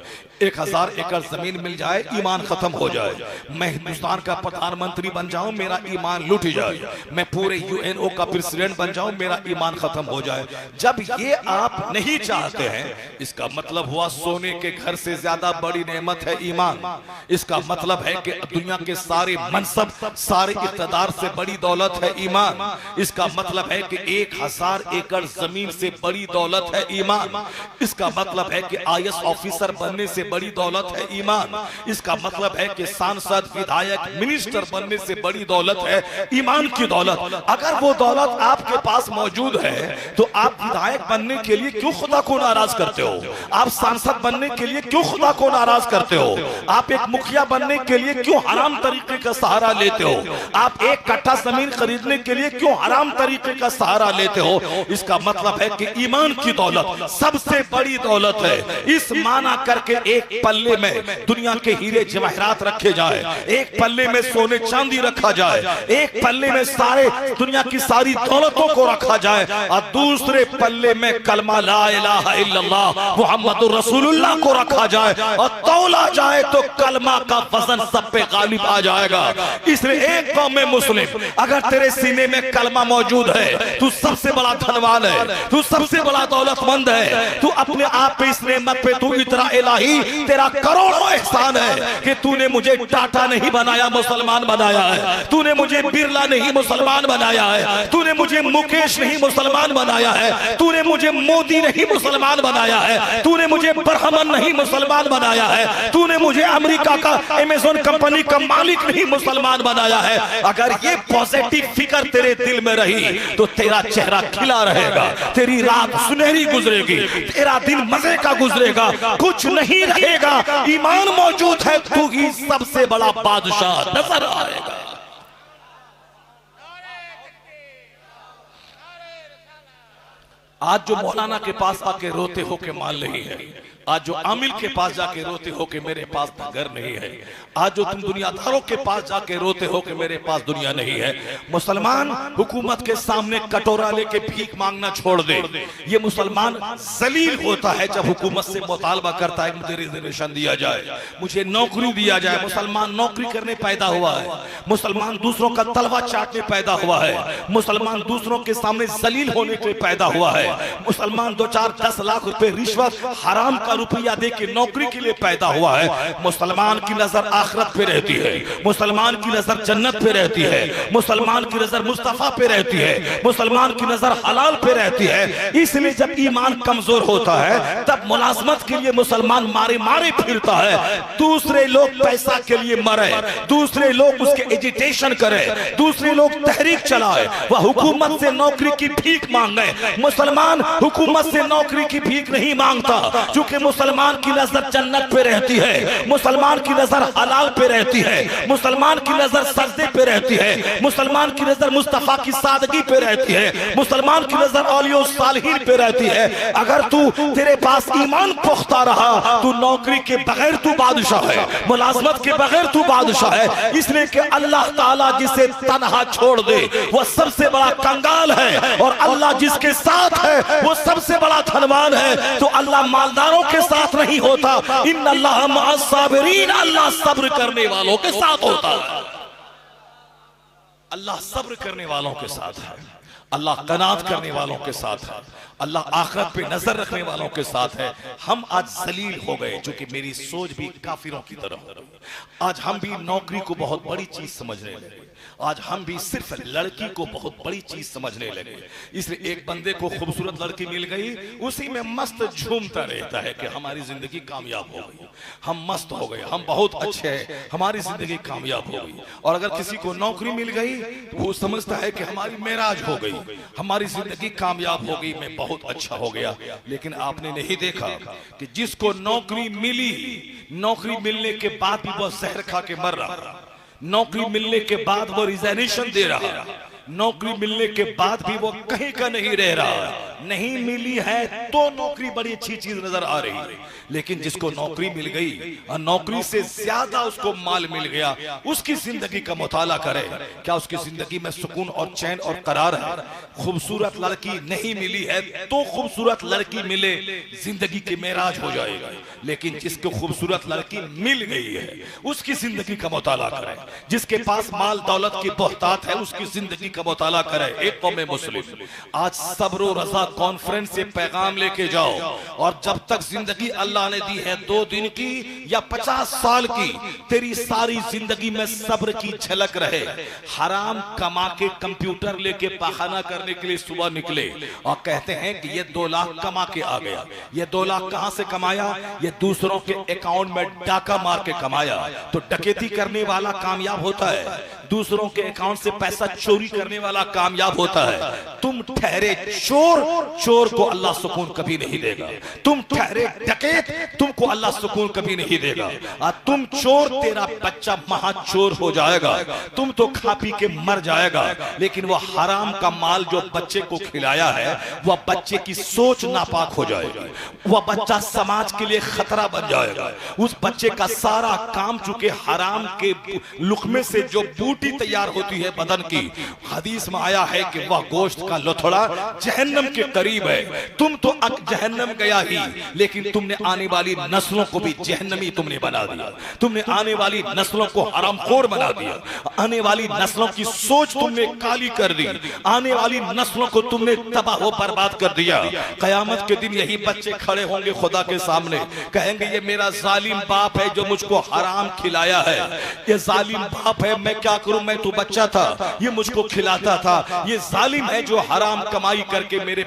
1000 एकड़ जमीन मिल जाए, ईमान खत्म हो जाए, मैं हिंदुस्तान का प्रधानमंत्री बन जाऊं, मेरा ईमान लुट जाए, मैं पूरे यूएनओ का प्रेसिडेंट बन जाऊं, मेरा ईमान खत्म हो जाए। जब ये आप नहीं चाहते हैं, इसका मतलब हुआ सोने के घर से ज्यादा बड़ी नेमत है ईमान। इसका मतलब है कि दुनिया के सारे मनसब, सारे इक़्तिदार से बड़ी दौलत है ईमान। इसका मतलब है कि 1000 एकड़ जमीन से बड़ी दौलत है ईमान। इसका मतलब है कि आईएएस ऑफिसर बनने से बड़ी दौलत है ईमान। इसका मतलब है कि सांसद, विधायक, मिनिस्टर बनने से बड़ी दौलत है ईमान की दौलत। अगर वो दौलत आपके पास मौजूद है तो आप विधायक बनने के लिए क्यों खुदा को नाराज करते हो? आप सांसद बनने के लिए क्यों खुदा को नाराज करते हो? आप एक मुखिया बनने के लिए क्यों हराम तरीके का सहारा लेते हो? आप 1 कट्ठा जमीन खरीदने के लिए क्यों हराम तरीके का सहारा लेते हो? इसका मतलब है कि ईमान की दौलत सबसे बड़ी दौलत है। इस माना करके एक पल्ले में दुनिया के हीरे जवाहरात रखे जाए, एक पल्ले में सोने चांदी रखा जाए, एक पल्ले में सारे दुनिया की सारी दौलतों को रखा जाए, और दूसरे पल्ले में कलमा ला इलाहा इल्लल्लाह मुहम्मदुर रसूलुल्लाह को रखा जाए, और तौला जाए तो कलमा का वजन सब पे गालिब आ जाएगा। इसलिए एक कौम में मुस्लिम, अगर तेरे सीने में कलमा मौजूद है, तू सबसे बड़ा धनवान है, तू सबसे बड़ा दौलतमंद है, तू अपने आप पे इस नेमत पे तू इतना इलाही, तेरा करोड़ों एहसान है कि तूने मुझे टाटा नहीं बनाया, मुसलमान बनाया है। तूने मुझे बिरला नहीं, मुसलमान बनाया है। तूने मुझे मुकेश नहीं, मुसलमान बनाया है। तूने मुझे मोदी नहीं, मुसलमान बनाया है। तूने मुझे ब्राह्मण नहीं, मुसलमान बनाया है। तूने मुझे अमेरिका का अमेज़न कंपनी का मालिक नहीं, मुसलमान बनाया है। अगर ये पॉजिटिव फिक्र तेरे दिल में रही तो तेरा चेहरा खिला रहेगा, तेरी रात सुनहरी गुजरेगी, तेरा दिन मजे का गुजरेगा, कुछ नहीं रहेगा। ईमान मौजूद है, तू ही सबसे बड़ा बादशाह नजर आएगा। आज जो मौलाना के पास आके रोते हो के माल नहीं है, आज जो आमिल के पास जाके रोते हो कि मेरे पास घर नहीं है, आज जो तुम दुनियादारों के पास जाके रोते हो कि मेरे पास दुनिया नहीं है, मुसलमान हुकूमत के सामने कटोरा लेके भीख मांगना छोड़ दे। ये मुसलमान जलील होता है जब हुकूमत से मुतालबा करता है मुझे रिजर्वेशन दिया जाए, मुझे नौकरी दिया जाए। मुसलमान नौकरी करने पैदा हुआ है, मुसलमान दूसरों का तलवा चाटने पैदा हुआ है, मुसलमान दूसरों के सामने जलील होने के पैदा हुआ है, मुसलमान 2-4-10 लाख रुपए रिश्वत हराम का रुपया दे के नौकरी के लिए पैदा हुआ है। मुसलमान की नजर आखिरत पे रहती है, मुसलमान की नजर जन्नत पे रहती है, मुसलमान की नजर मुस्तफा पे रहती है, मुसलमान की नजर हलाल पे रहती है। इसलिए जब ईमान कमजोर होता है तब मुलाजमत के लिए मुसलमान मारे मारे फिरता है। दूसरे लोग पैसा के लिए मरे, दूसरे लोग उसके एजिटेशन करे, दूसरे लोग तहरीक चलाए, वह हुकूमत से नौकरी की भीख मांगे। मुसलमान हुकूमत से नौकरी की भीख नहीं मांगता, क्योंकि मुसलमान की नजर जन्नत पे रहती है, मुसलमान की नजर हलाल पे रहती है, मुसलमान की नजर सजदे पे रहती है, मुसलमान की नजर मुस्तफा की सादगी पे रहती है, मुसलमान की नजर औलिया सालिहीन पे रहती है। अगर तू तेरे पास ईमान पुख्ता रहा तू नौकरी के बगैर तू बादशाह है, मुलाजमत के बगैर तू बादशाह है। इसलिए कि अल्लाह ताला जिसे तन्हा छोड़ दे वो सबसे बड़ा कंगाल है, और अल्लाह जिसके साथ है वो सबसे बड़ा धनवान है। तो अल्लाह मालदारों के साथ नहीं होता, इन्नल्लाह मअस साबिरीन, अल्लाह सब्र करने वालों के साथ होता है। अल्लाह सब्र करने वालों के साथ है, अल्लाह कनात करने वालों के साथ है, अल्लाह आखिरत पे नजर रखने वालों के साथ है। हम आज जलील हो गए, चूंकि मेरी सोच भी काफिरों की तरह हो रही है। आज हम भी नौकरी को बहुत बड़ी चीज समझने लगे, आज हम भी सिर्फ लड़की को बहुत बड़ी चीज समझने लगे। इसलिए एक बंदे को खूबसूरत लड़की मिल गई, उसी में मस्त झूमता रहता है कि हमारी जिंदगी कामयाब हो गई, हम मस्त हो गए, हम बहुत अच्छे हैं, हमारी जिंदगी कामयाब हो गई। और अगर किसी को नौकरी मिल गई वो समझता है कि हमारी मेराज हो गई, हमारी जिंदगी कामयाब हो गई, मैं बहुत अच्छा हो गया। लेकिन आपने नहीं देखा कि जिसको नौकरी मिली, नौकरी मिलने के बाद भी वो जहर खा के मर रहा, नौकरी मिलने के बाद वो रिजाइनेशन दे रहा, नौकरी मिलने के बाद भी वो कहीं का नहीं रह रहा। नहीं मिली है तो नौकरी बड़ी अच्छी चीज नजर आ रही है, लेकिन जिसको नौकरी मिल गई और नौकरी से ज्यादा उसको माल मिल गया, उसकी जिंदगी का मुताला करे, क्या उसकी जिंदगी में सुकून और चैन और करार है? खूबसूरत लड़की नहीं मिली है तो खूबसूरत लड़की मिले, जिंदगी के मेराज हो जाएगा। लेकिन जिसको खूबसूरत लड़की मिल गई है उसकी जिंदगी का मुताला करे, जिसके पास माल दौलत की बहुतात है उसकी जिंदगी का मुताला करे। एक कौम मुस्लिम आज सब्र और रजा कॉन्फ्रेंस से पैगाम लेके जाओ, और जब तक जिंदगी अल्लाह ने दी है 2 दिन की या 50 साल की, तेरी सारी जिंदगी में सब्र की झलक रहे। हराम कमा के कंप्यूटर लेके पाखाना करने के लिए सुबह निकले और कहते हैं कि ये 2 लाख कमा के आ गया। ये 2 लाख कहां से कमाया? ये दूसरों के अकाउंट में डाका मार के कमाया। तो डकैती करने वाला कामयाब होता है, दूसरों के अकाउंट से पैसा चोरी करने वाला कामयाब होता है। तुम ठहरे चोर, चोर को अल्लाह सुकून कभी नहीं देगा। तुम ठहरे डकैत, तुमको अल्लाह सुकून कभी नहीं देगा। और तुम चोर, तेरा बच्चा महाचोर हो जाएगा, तुम तो खा पी के मर जाएगा। लेकिन वह हराम का माल जो बच्चे को खिलाया है वह बच्चे की सोच नापाक हो जाएगी, वह बच्चा समाज के लिए खतरा बन जाएगा। उस बच्चे का सारा काम चूंकि हराम के लुकमे से जो बूट बूटी तैयार होती है बदन की। हदीस में आया है कि वह गोश्त का लथड़ा जहन्नम के करीब है। तुम तो जहन्नम गया ही, लेकिन तुमने आने वाली नस्लों को भी जहन्नमी तुमने बना दिया। तुमने आने वाली नस्लों को हरामखोर बना दिया। आने वाली नस्लों की सोच तुमने काली कर दी। आने वाली नस्लों को तुमने तबाह व बर्बाद कर दिया। कयामत के दिन यही बच्चे खड़े होंगे खुदा के सामने, कहेंगे ये मेरा जालिम बाप है जो मुझको हराम खिलाया है। ये जालिम बाप है, मैं क्या करूं, मैं तो बच्चा था, ये मुझको खिलाता था। ये जालिम है जो हराम कमाई करके मेरे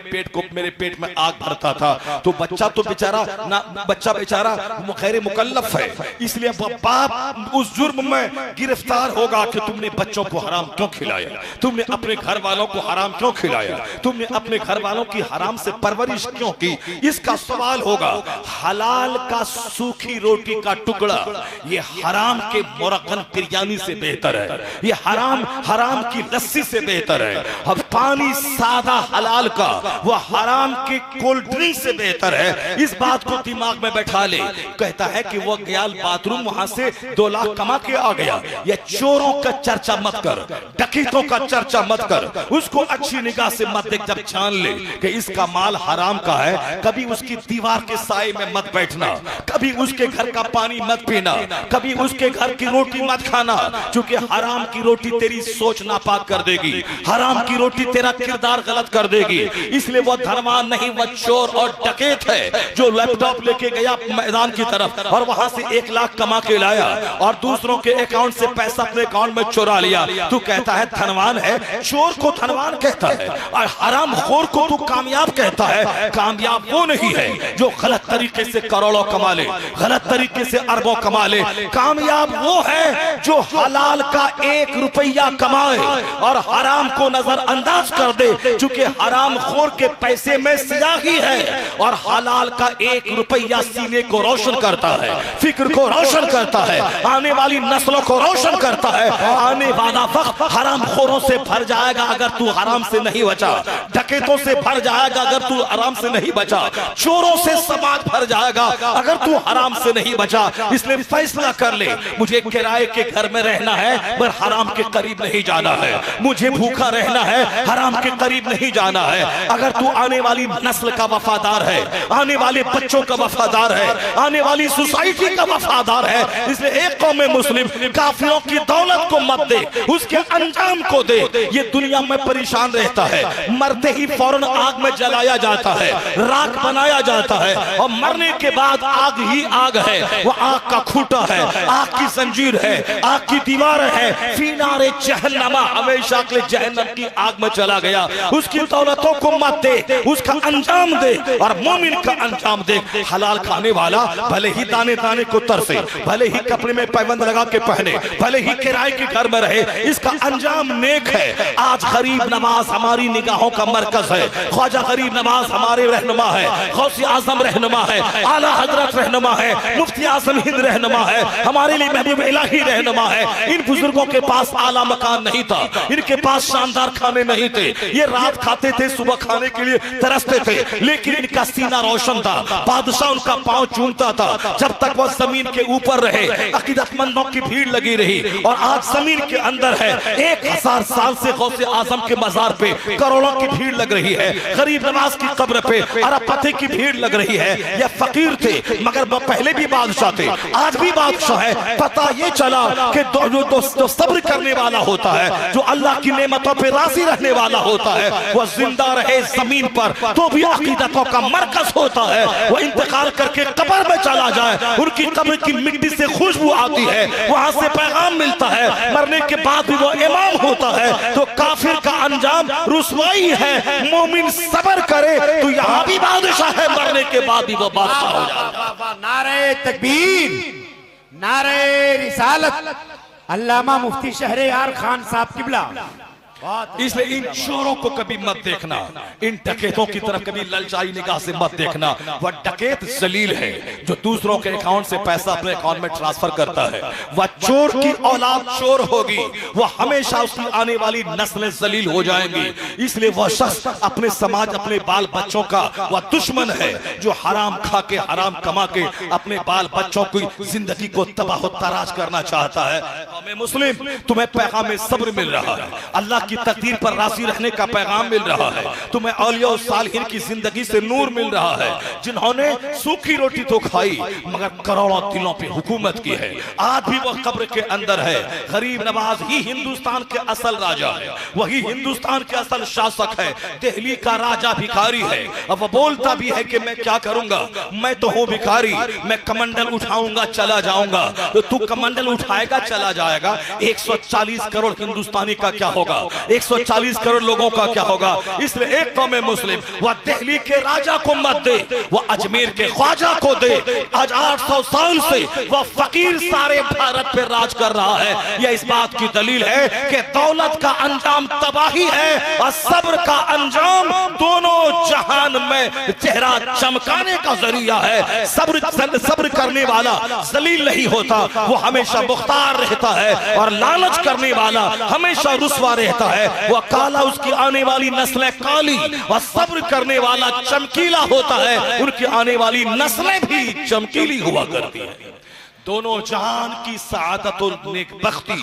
पेट में आग भरता था। तो बच्चा तो बेचारा ना, बच्चा बेचारा गैर मुकल्लफ है, इसलिए बाप उस जुर्म में गिरफ्तार होगा कि तुमने बच्चों को हराम क्यों खिलाया, तुमने अपने घर वालों को हराम क्यों खिलाया, तुमने अपने घर वालों की हराम से परवरिश क्यों की। इसका सवाल होगा। हलाल का सूखी रोटी का टुकड़ा ये हराम के मुरक्कन बिरयानी से बेहतर है। ये हराम की लस्सी से बेहतर है। अब पानी सादा हलाल का वो हराम की कोल्ड ड्रिंक से बेहतर है। इस बात को दिमाग में बैठा ले। कहता है कि वो गया बाथरूम, वहां से 2 लाख कमा के आ गया। ये चोरों का चर्चा मत कर, डकैतों का चर्चा मत कर, उसको अच्छी निगाह से मत देख। जब जान ले कि इसका माल हराम का है, कभी उसकी दीवार के साए में मत बैठना, कभी उसके घर का पानी मत पीना, कभी उसके घर की रोटी मत खाना, क्योंकि हराम की रोटी तेरी सोच नापाक कर देगी। हराम की रोटी तेरा किरदार गलत कर देगी। इसलिए वो धनवान नहीं, वह चोर और डकैत है जो लैपटॉप लेके गया मैदान की तरफ और वहां से 1 लाख कमा के लाया और दूसरों के अकाउंट से पैसा अपने अकाउंट में चुरा लिया। तू कहता है धनवान है। चोर को धनवान कहता है और हरामखोर को तू कामयाब कहता है। कामयाब वो नहीं है जो गलत तरीके से करोड़ों कमा ले, गलत तरीके से अरबों कमा ले। कामयाब वो है जो हलाल का 1 रुपया कमाए और हराम को नजरअंदाज कर दे, क्योंकि हरामखोर के पैसे में स्याही है और हलाल का 1 रुपया सीने को रोशन करता है, फिक्र को रोशन करता है, आने वाली नस्लों को रोशन करता है। आने वाला वक्त हरामखोरों से भर जाएगा अगर तू हराम से नहीं बचा, डकैतों से भर जाएगा अगर तू हराम से नहीं बचा, चोरों से समाज भर जाएगा अगर तू हराम से नहीं बचा। इसलिए फैसला कर ले, मुझे किराए के घर में रहना है पर हराम के करीब नहीं जाना है, मुझे भूखा रहना है, हराम के करीब नहीं जाना है। अगर तू आने वाली नस्ल का वफादार है, आने वाले बच्चों का वफादार है, आने वाली सोसाइटी का वफादार है, इसलिए एक कौम मुस्लिम काफिरों की दौलत को मत दे, उसके अंजाम को दे। ये दुनिया में परेशान रहता है, मरते ही फौरन आग में जलाया जाता है, राख बनाया जाता है और मरने के बाद आग ही आग है। वो आग का खूंटा है, आग की जंजीर है, आग की दीवार है। फीनारे जहन्नमा, हमेशा के लिए जहन्नम की आग में चला गया। उसकी दौलतों को मत दे, उसका अंजाम दे और मोमिन का अंजाम दे। हलाल खाने वाला भले ही दाने दाने को तरसे, भले ही कपड़े में पैबंद लगा के पहने, भले ही किराए के घर में रहे, इसका अंजाम नेक है। आज गरीब नवाज हमारी निगाहों का मरकज है, ख्वाजा गरीब नवाज हमारे रहनुमा है, गौसे आजम रहनुमा है, आला हजरत रहनुमा है, मुफ्ती आजम हिंद रहनुमा है, हमारे लिए महबूब इलाही रहनुमा है। इन बुजुर्गों के पास आला मकान नहीं था, इनके पास शानदार खाने नहीं थे, ये रात खाते थे, सुबह खाने के लिए तरसते थे, लेकिन इनका सीना रोशन था, बादशाह उनका पांव चूमता था। जब तक वह जमीन के ऊपर रहे, अकीदतमंदों की भीड़ लगी रही और आज जमीन के अंदर है। 1000 साल से गौसे आजम के मजार पे करोड़ों की भीड़ लग रही है, गरीब नवाज की कब्र पे अरबपति की भीड़ लग रही है। ये फकीर थे मगर वो पहले भी बादशाह थे, आज भी बादशाह है। पता ये चला कि जो सब्र करने वाला होता है, जो अल्लाह की नेमतों पे राजी रहने वाला होता है, वह जिंदा रहे जमीन पर तो भी अकीदतों का मरकज होता है। वह इंतकाल करके कब्र में चला जाए, उनकी कब्र की मिट्टी से खुशबू आती है, वहां से पैगाम मिलता है, मरने के बाद भी वो इमाम होता है। तो काफिर का अंजाम रुसवाई है, मोमिन सब्र करे तो यहाँ भी बादशाह है, मरने के बाद भी वो बादशाह हो जाता है। नारे तकबीर, नारे रिसालत। अल्लामा मुफ्ती शहरे यार खान साहब किबला इसलिए इन चोरों को कभी मत देखना, इन डकैतों की तरफ कभी ललचाई निगाह से मत देखना। वह डकैत जलील है जो दूसरों के अकाउंट से पैसा अपने अकाउंट में ट्रांसफर करता है। वह चोर की औलाद चोर होगी, वह हमेशा उसकी आने वाली नस्लें जलील हो जाएंगी। इसलिए वह शख्स अपने समाज, अपने बाल बच्चों का वह दुश्मन है जो हराम खा के, हराम कमा के अपने बाल बच्चों की जिंदगी को तबाह तराश करना चाहता है। हमें मुस्लिम, तुम्हें पैगाम सब्र मिल रहा है, अल्लाह की तकदीर पर राजी रहने का पैगाम मिल रहा है, तुम्हें औलिया और सालिहीन की जिंदगी से नूर मिल रहा है, जिन्होंने सूखी रोटी तो खाई मगर करोड़ों दिलों पे हुकूमत की है। आज भी वह कब्र के अंदर है। गरीब नवाज ही हिंदुस्तान के असल राजा है, वही हिंदुस्तान के असल शासक है। दिल्ली का राजा भिखारी है। अब वो बोलता भी है कि मैं क्या करूंगा, मैं तो हूं भिखारी, मैं कमंडल उठाऊंगा चला जाऊंगा। तो तू कमंडल उठाएगा चला जाएगा, 140 करोड़ हिंदुस्तानी का क्या होगा, 140 करोड़ लोगों का क्या होगा। इसलिए एक कौम मुस्लिम वह दिल्ली के राजा को मत दे, वह अजमेर के ख्वाजा को दे। आज 800 साल से वह फकीर सारे भारत पे राज कर रहा है। यह इस बात की दलील है कि दौलत का अंजाम तबाही है और सब्र का अंजाम दोनों जहान में चेहरा चमकाने का जरिया है। सब्र करने वाला जलील नहीं होता, वो हमेशा मुख्तार रहता है, और लालच करने वाला हमेशा रुस्वा रहता है। वह काला, उसकी आने वाली नस्लें काली, और सब्र करने वाला चमकीला होता है, उनकी आने वाली नस्लें भी चमकीली हुआ करती है। दोनों जहान की सआदत और नेकबख्ती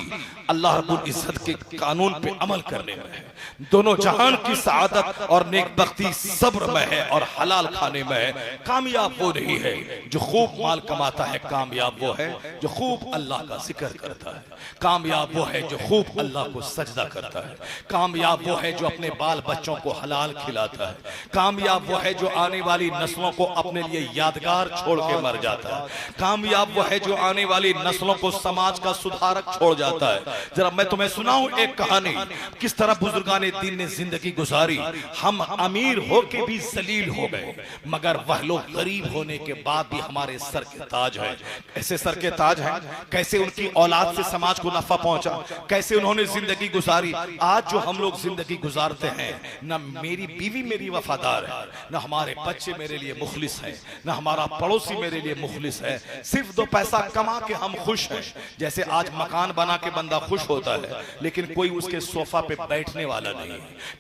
अल्लाह रब्बुल इज्जत के कानून पे अमल करने में है। दोनों जहान की सआदत और नेकबख्ती सब्र में है और हलाल खाने में है। कामयाब वो नहीं है जो खूब माल कमाता है, कामयाब वो है जो खूब अल्लाह का जिक्र करता है। कामयाब वो है जो खूब अल्लाह को सजदा करता है। कामयाब वो है जो अपने बाल बच्चों को हलाल खिलाता है। कामयाब वो है जो आने वाली नस्लों को अपने लिए यादगार छोड़ के मर जाता है। कामयाब वो है जो आने वाली नस्लों को समाज का सुधारक छोड़ जाता है। जरा मैं तुम्हें सुनाऊं एक कहानी, किस तरह बुजुर्गाने दीन ने जिंदगी गुजारी। हम अमीर होके भी जलील हो गए, मगर वह लोग गरीब होने के बाद भी हमारे सर के ताज हैं। ऐसे सर के ताज हैं, कैसे उनकी औलाद से समाज को नफा पहुंचा, कैसे उन्होंने जिंदगी गुजारी। आज जो हम लोग जिंदगी गुजारते हैं, न मेरी बीवी मेरी वफादार है, न हमारे बच्चे मेरे लिए मुखलिस है, न हमारा पड़ोसी मेरे लिए मुखलिस है। सिर्फ 2 पैसा कमा के हम खुश हैं। जैसे आज मकान बना के बंदा खुश होता है, लेकिन कोई उसके सोफा पे बैठने वाला नहीं है,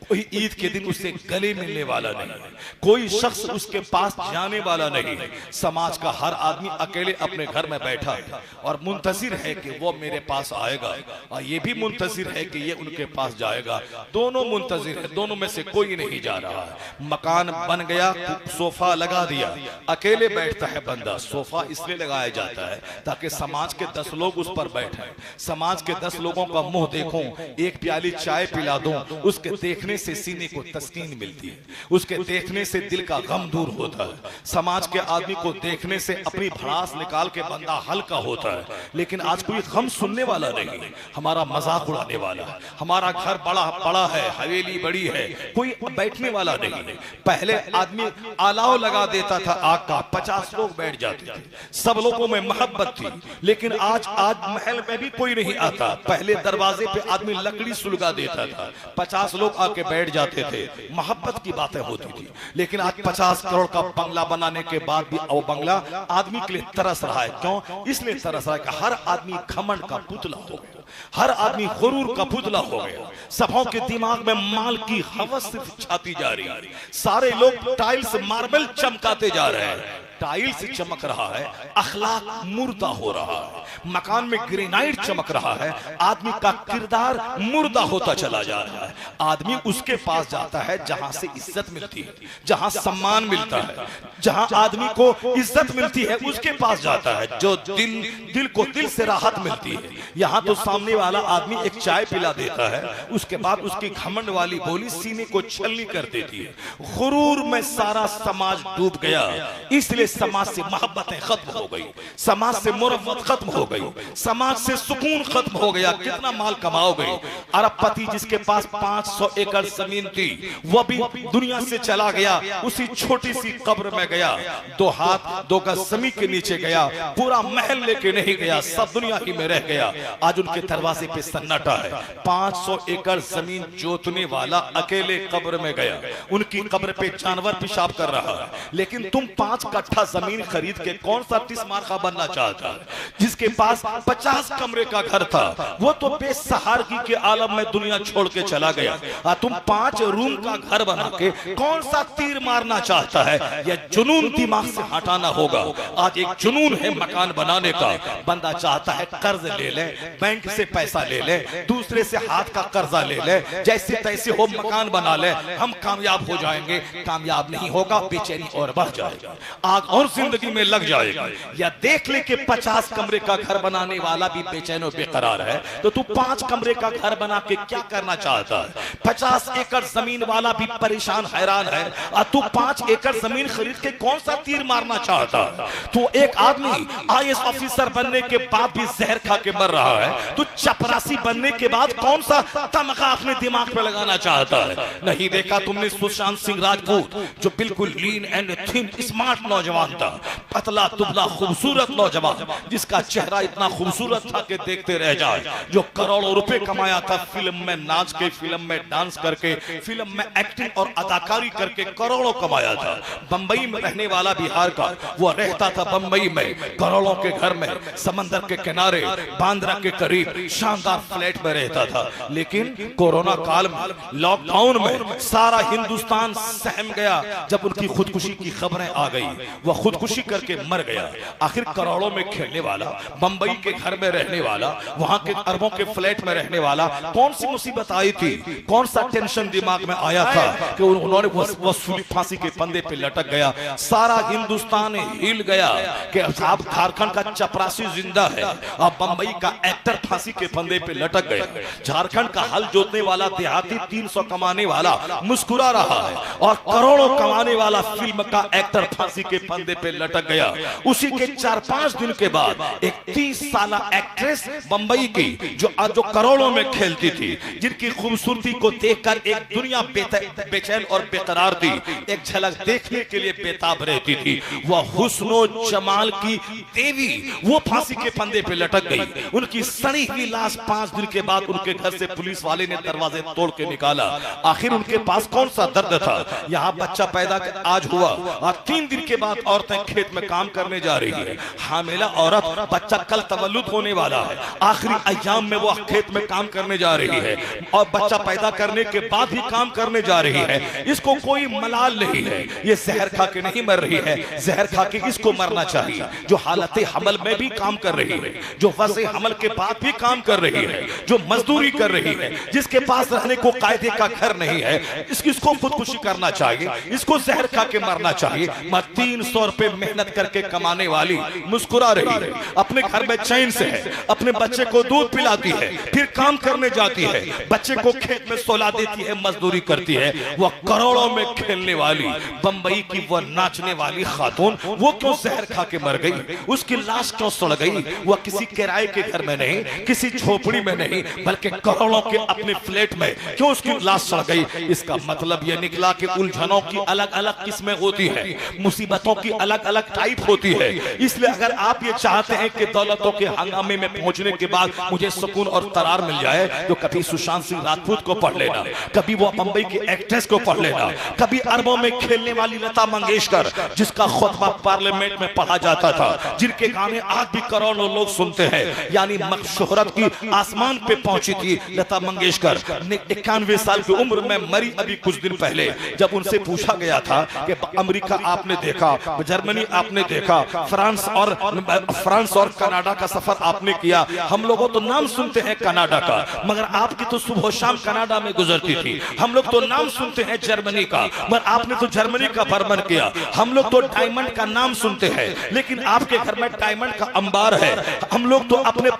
कोई ईद के दिन उससे गले मिलने वाला नहीं है, कोई शख्स उसके पास जाने वाला नहीं है। समाज का हर आदमी अकेले अपने घर में बैठा है और मुंतजिर है कि वो मेरे पास आएगा, और ये भी मुंतजिर है कि ये उनके पास जाएगा। दोनों मुंतजिर है, दोनों में से कोई नहीं जा रहा है। मकान बन गया, सोफा लगा दिया, अकेले बैठता है बंदा। सोफा इसलिए लगाया जाता है ताकि समाज के 10 लोग उस पर बैठे, समाज के 10 लोगों का मुंह देखूं, एक प्याली चाय पिला दूं, उसके देखने से सीने को तस्कीन मिलती है, उसके देखने से दिल का गम दूर होता है। समाज के आदमी को देखने से अपनी भड़ास निकाल के बंदा हल्का होता है। लेकिन आज कोई गम सुनने वाला नहीं, हमारा मजाक उड़ाने वाला, हमारा घर बड़ा है, हवेली बड़ी है, कोई बैठने वाला नहीं है। पहले आदमी अलाव लगा देता था आग का, 50 लोग बैठ जाते थे, सब लोगों में मोहब्बत थी। लेकिन आज महल में भी कोई नहीं आता। पहले दरवाजे पे आदमी लकड़ी सुलगा देता था, 50 लोग आके बैठ जाते थे, मोहब्बत की बातें होती थी। लेकिन आज 50 करोड़ का बंगला बनाने के बाद भी वो बंगला आदमी के लिए तरस रहा है। क्यों? इसलिए तरस रहा है कि हर आदमी घमंड का पुतला हो गया, हर आदमी गुरूर का पुतला हो गया। सबों के दिमाग में माल की हवस सिर्फ छाती जा रही है। सारे लोग टाइल्स मार्बल चमकाते जा रहे हैं, टाइल्स चमक रहा है, अखलाक मुर्दा हो रहा है। मकान में ग्रेनाइट चमक रहा है, आदमी का किरदार मुर्दा होता चला जा रहा है। आदमी उसके पास जाता है जहां से इज्जत मिलती है, जहां सम्मान मिलता है, जहां आदमी को इज्जत मिलती है, उसके पास जाता है जो दिल को दिल से राहत मिलती है। यहाँ तो सामने वाला आदमी एक चाय पिला देता है, उसके बाद उसकी घमंड वाली बोली सीने को छलनी कर देती है। गुरूर में सारा समाज डूब गया। इसलिए समाज से मोहब्बतें खत्म हो गई, समाज से मुरव्वत खत्म हो गई, समाज से सुकून खत्म हो गया। कितना माल कमाओगे? अरबपति जिसके पास 500 एकड़ जमीन थी वो भी दुनिया से चला गया, उसी छोटी सी कब्र में गया, 2 हाथ 2 गज जमीन के नीचे गया, पूरा महल लेके नहीं गया, सब दुनिया ही में रह गया। आज उनके दरवाजे पे सन्नाटा है। 500 एकड़ जमीन जोतने वाला अकेले कब्र में गया, उनकी कब्र पे जानवर पेशाब कर रहा है। लेकिन तुम 5 कट्ठा जमीन खरीद के कौन सा तिस्मारखा बनना चाहता है? जिसके पास 50 कमरे का घर था वो तो बेसहारगी के आलम में दुनिया छोड़ के चला गया। तुम 5 रूम का घर बना के कौन सा तीर मारना चाहता है? यह जुनून दिमाग से हटाना होगा। आज एक जुनून है मकान बनाने का। बंदा चाहता है कर्ज ले ले, बैंक से पैसा ले ले, दूसरे से हाथ का कर्जा ले ले, जैसे तैसे हो मकान बना ले, हम कामयाब हो जाएंगे। कामयाब नहीं होगा, बेचैनी और बढ़ जाएगा, आग और जिंदगी में लग जाएगा। या देख ले कि 50 कमरे का घर बनाने वाला भी बेचैन और बेकरार है, तो तू 5 कमरे का घर बना के क्या करना चाहता है? 50 एकड़ जमीन वाला भी परेशान हैरान है, और तू 5 एकड़ जमीन खरीद के कौन सा तीर मारना चाहता है? तू एक आदमी IAS ऑफिसर बनने के बाद भी जहर खा के मर रहा है, तू चपरासी बनने के बाद कौन सा तमगा अपने दिमाग पे लगाना चाहता है? नहीं देखा तुमने सुशांत सिंह राजपूत, जो बिल्कुल लीन एंड थिन स्मार्ट नौजवान था, पतला दुबला खूबसूरत नौजवान, जिसका चेहरा इतना खूबसूरत था कि देखते रह जाए, जो करोड़ों रुपए कमाया था फिल्म में नाच के, फिल्म में डांस करके, फिल्म में एक्टिंग और अदाकारी करके करोड़ों कमाया था। बंबई में रहने वाला बिहार का, वो रहता था बंबई में करोड़ों के घर में, समंदर के किनारे, बांद्रा के करीब शानदार फ्लैट में रहता था। लेकिन कोरोना काल में, लॉकडाउन में सारा हिंदुस्तान सहम गया जब उनकी खुदकुशी की खबरें आ गई। वह खुदकुशी करके मर गया। आखिर करोड़ों में खेलने वाला, बंबई के घर में रहने वाला, वहां के अरबों के फ्लैट में रहने वाला, कौन सी मुसीबत आई थी, कौन सा टेंशन दिमाग में आया था कि उन्होंने वसूली फांसी के फंदे पे लटक गया। सारा हिंदुस्तान हिल गया कि अब झारखंड का चपरासी जिंदा है, अब बंबई का एक्टर फांसी के फंदे पे लटक गया। झारखंड का हल जोतने वाला देहाती 300 कमाने वाला मुस्कुरा रहा है, और करोड़ों कमाने वाला फिल्म का एक्टर फांसी के फंदे पे लटक गया। उसी के 4-5 दिन के बाद एक 30 साला एक्ट्रेस बंबई की, जो करोड़ों में खेलती थी, जिनकी खूबसूरती को देखकर एक दुनिया बेचैन और बेकरार थी, एक झलक देखने के लिए बेताब रहती थी, वह हुस्नो जमाल की देवी, वो फांसी के फंदे पे लटक गई। उनकी सड़ी हुई लाश 5 दिन के बाद उनके घर से पुलिस वाले ने दरवाजे तोड़ के निकाला। आखिर उनके पास कौन सा दर्द था? यहाँ बच्चा पैदा आज हुआ और 3 दिन के बाद औरतें खेत में काम करने जा रही है। हामिला औरत, बच्चा कल तवल्लुद होने वाला है, आखिरी अय्याम में वो खेत में काम करने जा रही है, और बच्चा पैदा करने के बाद भी काम करने जा रही है। इसको कोई मलाल नहीं है, ये जहर खा के नहीं मर रही है, जहर खा के इसको मरना चाहिए। जो हालत हमल में भी काम कर रही है, जो वज़े हमल के बाद भी काम कर रही है, जो मजदूरी कर रही है, जिसके पास रहने को कायदे का घर नहीं है, इसको खुदकुशी करना चाहिए, इसको जहर खा के मरना चाहिए। 300 रुपए मेहनत करके कमाने वाली मुस्कुरा रही है, अपने घर में चैन से है, अपने बच्चे को दूध पिलाती है, फिर काम करने जाती है, बच्चे को खेत में सोला देती है, मजदूरी करती है। वह करोड़ों में खेलने वाली बंबई की वह नाचने वाली खातून, वो क्यों जहर खा के मर गई? उसकी लाश क्यों सड़ गई? वह किसी किराए के घर में नहीं, किसी झोपड़ी में नहीं, बल्कि करोड़ों के अपने फ्लैट में क्यों उसकी लाश सड़ गई? इसका मतलब यह निकला कि उलझनों की अलग अलग किस्में होती है, मुसीबतों की अलग अलग टाइप होती है। इसलिए अगर आप ये चाहते हैं कि दौलतों के हंगामे में पहुंचने के बाद मुझे सुकून और तरार मिल जाए, तो कभी सुशांत सिंह राजपूत को पढ़ लेना, कभी वो बंबई की एक्ट्रेस को पढ़ लेना, कभी अरबों में खेलने वाली लता मंगेशकर, जिसका खुतबा पार्लियामेंट में पढ़ा जाता था, जिनके गाने आज भी करोड़ों लोग सुनते हैं। यानी शोहरत की आसमान पे पहुंची थी लता मंगेशकर। 91 साल की उम्र में मरी अभी कुछ दिन पहले। जब उनसे पूछा गया था कि अमेरिका आपने देखा, जर्मनी आपने देखा, फ्रांस और कनाडा का सफर आपने किया, हम लोगों तो नाम सुनते हैं कनाडा का, मगर आपकी तो सुबह शाम कनाडा में गुजरती थी। हम लोग तो नाम सुनते हैं जर्मनी का, मगर आपने तो जर्मनी का भ्रमण किया। हम लोग तो डायमंड का नाम सुनते हैं, लेकिन आपके घर में डायमंड का अंबार है। हम लोग तो अपने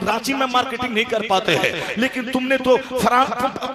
रांची में मार्केटिंग नहीं कर पाते हैं, लेकिन तुमने तो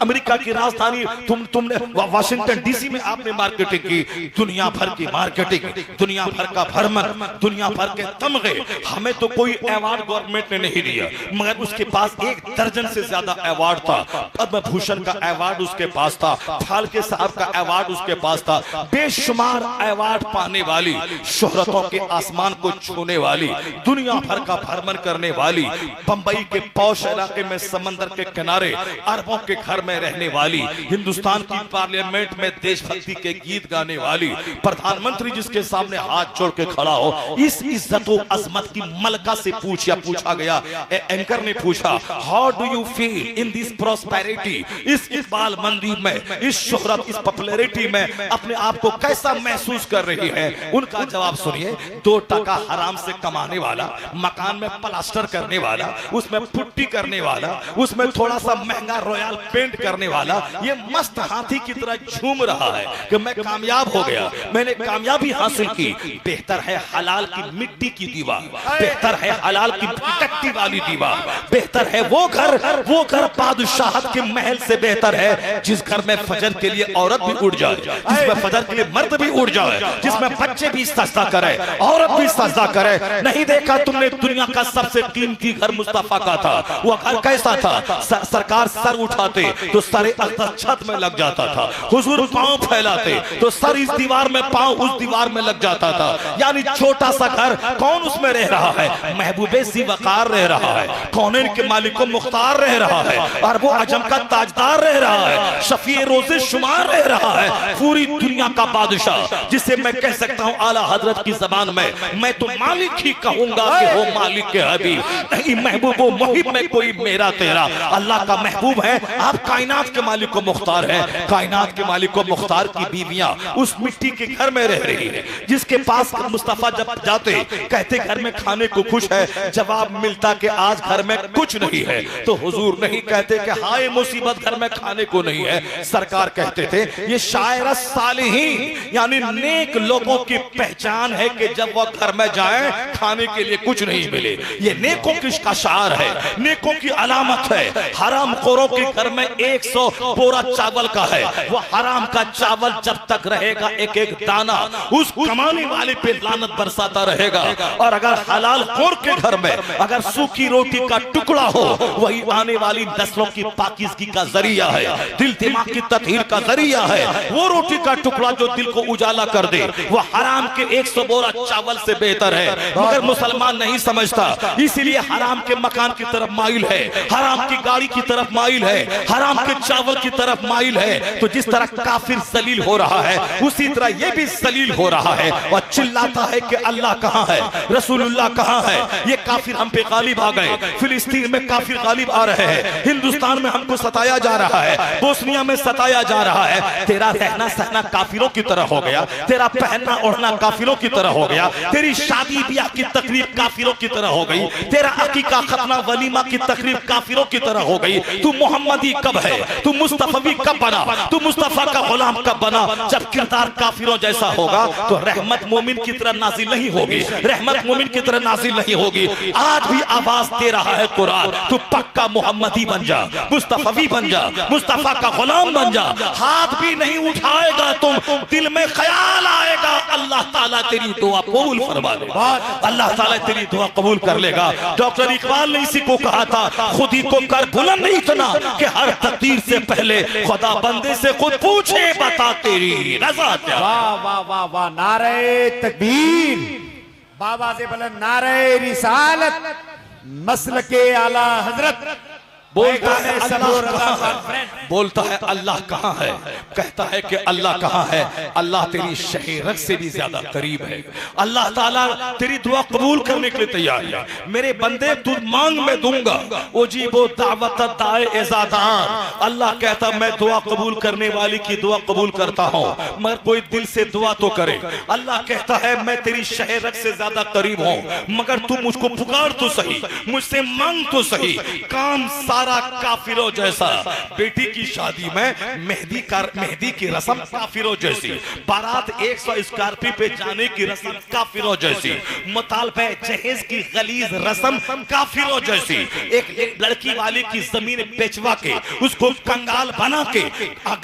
अमेरिका की राजधानी तुमने वाशिंगटन डीसी में आपने मार्केटिंग की। दुनिया भर की मार्केटिंग, दुनिया दुनिया भर का भ्रमण, दुनिया भर के तमगे। हमें तो कोई अवार्ड गवर्नमेंट ने नहीं दिया, मगर उसके पास 1 दर्जन से ज्यादा अवार्ड था। पद्म भूषण का अवार्ड उसके पास था, फाल्के साहब का अवार्ड उसके पास था। बेशुमार अवार्ड पाने वाली, शोहरतों के आसमान को छूने वाली, दुनिया भर का भ्रमण करने वाली, बंबई के पौष इलाके में समंदर के किनारे अरबों के घर में रहने वाली, हिंदुस्तान की पार्लियामेंट में देशभक्ति के गीत गाने वाली, प्रधानमंत्री जिसके सामने हाथ जोड़ के खड़ा हो। इस इज्जत और अजमत की मलका से पूछा गया, एंकर ने पूछा, how do you feel in this prosperity, इस इकबाल मंदी में, इस शोहरत, इस पॉपुलैरिटी में अपने आप को कैसा महसूस कर रही है? उनका जवाब सुनिए। 2 टका हराम से कमाने वाला, मकान में प्लास्टर करने वाला, उसमें पुट्टी करने वाला, उसमें थोड़ा सा महंगा रॉयल पेंट करने वाला, ये मस्त हाथी की तरह झूम रहा है कि मैं कामयाब हो गया, मैंने कामयाबी हासिल की। बेहतर है हलाल की मिट्टी की दीवार, बेहतर है हलाल की टट्टी वाली दीवार, बेहतर है वो घर बादशाहत के महल से बेहतर है जिस घर में फजर के लिए औरत भी उड़ जाए, जिसमें फजर के लिए मर्द भी उड़ जाए, जिसमें बच्चे भी सजदा करे, औरत भी सजदा करे। नहीं देखा तुमने दुनिया का सबसे कीमती घर मुस्तफा का था? वो घर कैसा था? सरकार सर उठाते तो सर छत में लग जाता था, हुजूर पांव फैलाते तो सर इस दीवार में, पांव उस दीवार में लग जाता था। यानी छोटा सा घर, कौन उसमें रह रहा है? महबूबे सी वकार रह रहा है, कौनैन के मालिक मुख्तार रह रहा है, और वो अजम का ताजदार रह रहा है, शफी रोज़े शुमार रह रहा है, पूरी दुनिया का बादशाह, जिसे मैं कह सकता हूं आला हजरत की जबान में, मैं तो मालिक ही कहूंगा कि हो मालिक के हबीब, नहीं महबूब व मुहिब में कोई मेरा तेरा। अल्लाह का महबूब है, आप कायनात के मालिक को मुख्तार है, कायनात के मालिक को मुख्तार की बीवियां उस मिट्टी के घर में रह रही है, जिसके पास मुस्तफा जब जाते कहते घर में खाने को कुछ है, जवाब मिलता कि आज घर में कुछ नहीं है। तो हुजूर नहीं कहते कि हाय मुसीबत घर में खाने को नहीं है, सरकार कहते थे ये शायर सालिहीन, यानी नेक लोगों की पहचान है कि जब वह घर में जाए खाने के लिए कुछ नहीं मिले, ये नेकों की शार है, नेकों की अलामत है। हराम खोरों के घर में 100 बोरा चावल का है, वो हराम का चावल जब तक रहेगा एक एक दाना उस कमाने वाले पे लानत बरसाता रहेगा। और अगर हलाल खोर के घर में अगर सूखी रोटी का टुकड़ा हो, वही आने वाली नस्लों की पाकिज़गी का जरिया है, दिल दिमाग की तत्हीर का जरिया है। वो रोटी का टुकड़ा जो दिल को उजाला कर दे, वो हराम के 100 बोरा चावल से बेहतर है। मगर मुसलमान नहीं समझता, इसीलिए हराम के मकान की तरफ माइल है, हराम की गाड़ी की तरफ माइल है, हराम के चावल की तरफ माइल है। तो जिस तरह काफिर जलील हो रहा है, उसी तरह ये भी जलील हो रहा है और चिल्लाता है कि अल्लाह कहां है, रसूलुल्लाह कहां है। ये काफिर हम पे गालिब आ गए, फिलिस्तीन में काफिर गालिब आ रहे हैं, हिंदुस्तान में हमको सताया जा रहा है, बोस्निया में सताया जा रहा है। तेरा रहना सहना काफिरों की तरह हो गया, तेरा पहनना ओढ़ना काफिरों की तरह हो गया, तेरी शादी ब्याह की तकरीब काफिरों की तरह हो गई, तेरा अकीका खतना वलीमा की तकरीब काफिरों की तरह हो गई। तू मोहम्मदी कब है, तू मुस्तफवी कब बना, तू मुस्तफा का गुलाम कब बना? जब किरदार काफिरों जैसा होगा तो रहमत मोमिन की तरह नाजिल नहीं होगी, रहमत मोमिन की तरह नाजिल नहीं होगी। आज भी आवाज दे रहा है कुरान, तू पक्का मोहम्मदी बन जा, मुस्तफवी बन जा, मुस्तफा का गुलाम बन जा। हाथ भी नहीं उठाएगा तुम, दिल में ख्याल आएगा, अल्लाह ताला तेरी दुआ कबूल फरमा लेगा, अल्लाह ताला तेरी दुआ कबूल कर लेगा। डॉक्टर इकबाल ने इसी को कहा था, खुद ही को कर बुलंद इतना कि हर तकदीर से पहले खुदा बंदे से खुद पूछे, बता तेरी रज़ा क्या। वाह वाह वाह वाह, नारे तकबीर, बाबा से बुलंद नारे रिसालत, मसल के आला हजरत। बोलता है बोलता है अल्लाह कहाँ है, कहता है कि अल्लाह कहाँ है। अल्लाह तेरी शहीरत से भी ज्यादा करीब है, अल्लाह ताला तेरी दुआ कबूल करने के लिए तैयार है। मेरे बंदे तू मांग मैं दूंगा, ओ जी वो दावत दाए इज़ादार। अल्लाह कहता मैं दुआ कबूल करने वाली की दुआ कबूल करता हूँ, मगर कोई दिल से दुआ तो करे। अल्लाह कहता है मैं तेरी शहीरत से ज्यादा करीब हूँ, मगर तू मुझको पुकार तो सही, मुझसे मांग तो सही। काम सारा काफिरों जैसा। बेटी की शादी में मेहंदी की रस्म काफिरों जैसी, बारात 100 स्कॉर्पियो पे जाने की रस्म काफिरों जैसी, मुतालबे जहेज की गलीज रस्म काफिरों जैसी, एक लड़की वाले की जमीन बेचवा के उसको कंगाल बना के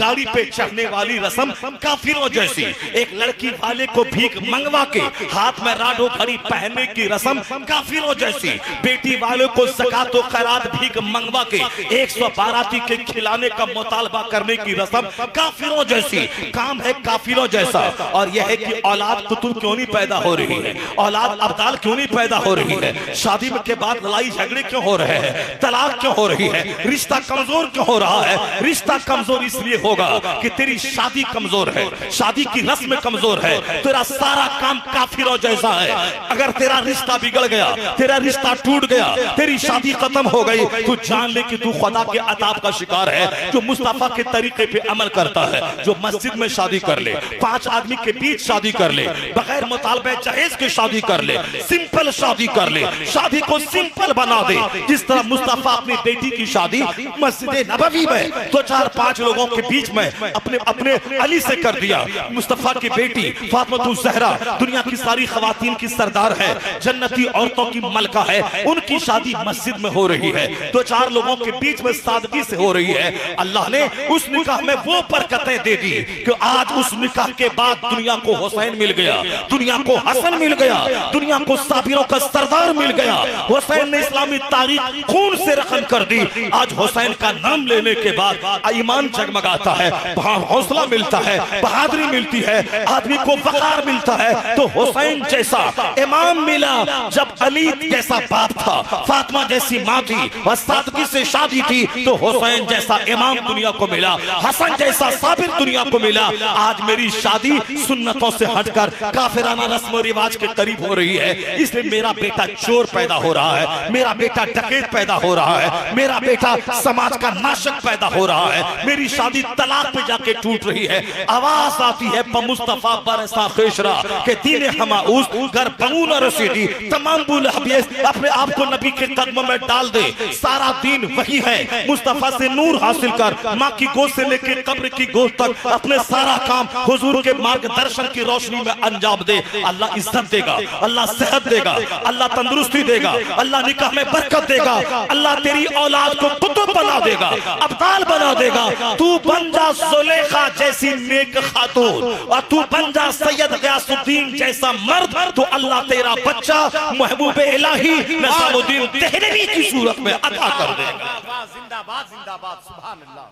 गाड़ी पे चढ़ने वाली रस्म काफिरों जैसी, एक लड़की वाले को भीख मंगवा के हाथ में राडो घड़ी पहनने की रस्म काफिरों जैसी, बेटी वाले को ज़कात और खैरात भीख मंगवा के 100 बाराती के खिलाने का मुतालबा करने की रस्म काफिरों जैसी। काम है काफिरों जैसा। और यह है कि औलाद कुतुब क्यों नहीं पैदा हो रही है, औलाद अब्दाल क्यों नहीं पैदा हो रही है, शादी के बाद लड़ाई झगड़े क्यों हो रहे हैं, तलाक क्यों हो रही है, रिश्ता कमजोर क्यों हो रहा है। रिश्ता कमजोर इसलिए होगा कि तेरी शादी कमजोर है, शादी की रस्म कमजोर है, तेरा सारा काम काफिरों जैसा है। अगर तेरा रिश्ता बिगड़ गया, तेरा रिश्ता टूट गया, तेरी शादी खत्म हो गई, तू जान ले कि तू खुदा के अताब का शिकार है। जो मुस्तफा के तरीके पे अमल करता है, जो मस्जिद में शादी कर ले, 5 आदमी के बीच शादी कर ले, बगैर मुतालबे जहेज के शादी कर ले, सिंपल शादी कर ले, शादी को सिंपल बना दे। जिस तरह मुस्तफा अपनी बेटी की शादी मस्जिद नबवी में 2-4-5 लोगों के बीच में अपने अली से कर दिया। मुस्तफा की बेटी फातिमा ज़हरा दुनिया की सारी खवातीन की सरदार है, जन्नती औरतों की मलका है, उनकी शादी मस्जिद में हो रही है, 2-4 लोगों के बीच में सादगी से हो रही है। अल्लाह ने उस निकाह में वो बरकतें दे दी कि आज उस निकाह के बाद दुनिया को हुसैन मिल गया, दुनिया को हसन मिल गया, दुनिया को साबिरों का सरदार मिल गया। हुसैन ने इस्लामी तारीख खून से रकम कर दी। आज हुसैन का नाम लेने के बाद ईमान जगमगाता है, हौसला मिलता है, बहादुरी मिलती है, आदमी को वकार मिलता है। तो हुसैन जैसा इमाम मिला जब अली जैसा बाप था, फातिमा जैसी माँ थी और सादगी से शादी थी, तो हुसैन जैसा इमाम दुनिया को मिला, हसन जैसा साबिर दुनिया को मिला। आज मेरी शादी सुन्नतों से हटकर काफिराना रस्म रिवाज के करीब हो रही है, इसलिए मेरा बेटा चोर पैदा हो रहा है, मेरा बेटा डकैत पैदा हो रहा है, मेरा बेटा समाज का नाशक पैदा हो रहा है, मेरी शादी तलाक पे जाके टूट रही है। आवाज आती है मुस्तफा बरसा खेशरा के दीन हमाउस घर बंगूना रसीदी, तमाम बुल हबीस अपने आप को नबी के कदमों में डाल दे। सारा दीन वही है, मुस्तफा से नूर हासिल कर, माँ की गोद से लेकर कब्र की गोद तक अपने सारा काम हुजूर के मार्गदर्शन की रोशनी में अंजाम दे। अल्लाह इज्जत देगा, अल्लाह सेहत देगा, अल्लाह तंदुरुस्ती देगा, अल्लाह निकाह में बरकत देगा, अल्लाह तेरी औलाद को कुतुब बना देगा, अब्दाल बना देगा। तू बन जा जुलेखा जैसी नेक खातून और तू बन जा सैयद गयासुद्दीन जैसा मर्द, तो अल्लाह तेरा बच्चा महबूब इलाही नसामुद्दीन देहलवी की सूरत में अता कर देगा। जिंदाबाद जिंदाबाद, सुभान अल्लाह,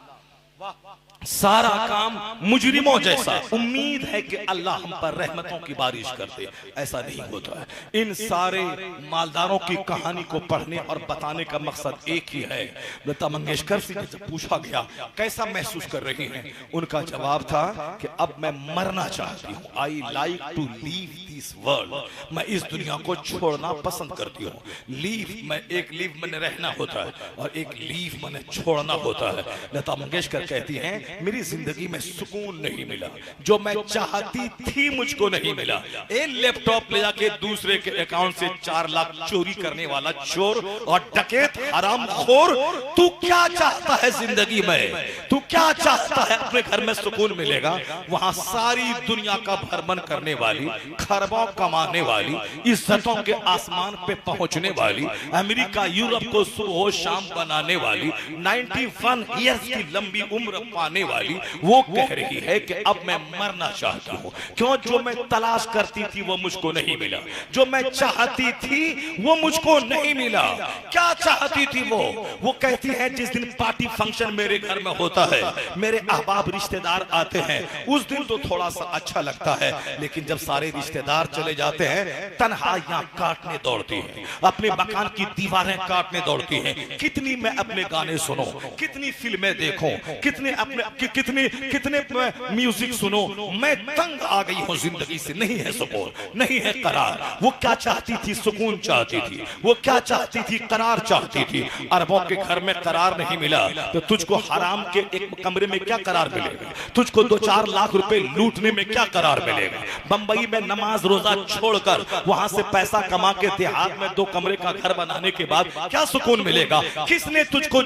वाह वाह। सारा काम मुजरिमों जैसा। उम्मीद है कि अल्लाह हम पर रहमतों की बारिश कर दे, ऐसा नहीं होता है। इन सारे मालदारों की कहानी को पढ़ने और बताने का मकसद एक ही है। लता मंगेशकर से जब पूछा गया कैसा महसूस कर रही हैं, उनका जवाब था कि अब मैं मरना चाहती हूँ। I like to leave this world, मैं इस दुनिया को छोड़ना पसंद करती हूँ। लीव में एक लीव मैंने रहना होता है और एक लीव मैंने छोड़ना होता है। लता मंगेशकर कहती हैं मेरी जिंदगी में सुकून नहीं मिला, जो मैं चाहती थी मुझको नहीं मिला। एक लैपटॉप ले जाके दूसरे के अकाउंट से 4 लाख चोरी करने वाला चोर और डकैत हरामखोर, तू क्या चाहता है जिंदगी में? तू क्या चाहता है अपने घर में सुकून मिलेगा? वहां सारी दुनिया का भ्रमण करने वाली, खरबों कमाने वाली, इज्जतों के आसमान पे पहुंचने वाली, अमेरिका यूरोप को सुबह शाम बनाने वाली, 91 ईयर्स की लंबी उम्र पाने वाली, वो कह रही है कि अब मैं मरना चाहती हूँ। क्यों? जो मैं तलाश करती थी वो मुझको नहीं मिला, जो मैं चाहती थी वो मुझको नहीं मिला। क्या चाहती थी वो कहती है जिस दिन पार्टी फंक्शन मेरे घर में होता है, मेरे अहबाब रिश्तेदार आते हैं, उस दिन तो थोड़ा सा अच्छा लगता है, लेकिन जब सारे रिश्तेदार चले जाते हैं तन्हाइयां काटने दौड़ती हैं, अपने मकान की दीवारें काटने दौड़ती हैं। कितनी मैं अपने गाने सुनूं, कितनी फिल्में देखूं, कितने अपने कितने कितने म्यूजिक सुनो, मैं तंग आ गई हूँ जिंदगी से। नहीं है सुकून, नहीं है करार। वो क्या चाहती थी? सुकून चाहती थी। वो क्या चाहती थी? करार चाहती थी। अरबों के घर में करार नहीं मिला तो तुझको हराम के एक कमरे में क्या करार मिलेगा? तुझको 2-4 लाख रुपए लूटने में क्या करार मिलेगा? बंबई में नमाज रोजा छोड़कर वहां से पैसा कमा के देहात में 2 कमरे का घर बनाने के बाद क्या सुकून मिलेगा? किसने तुझको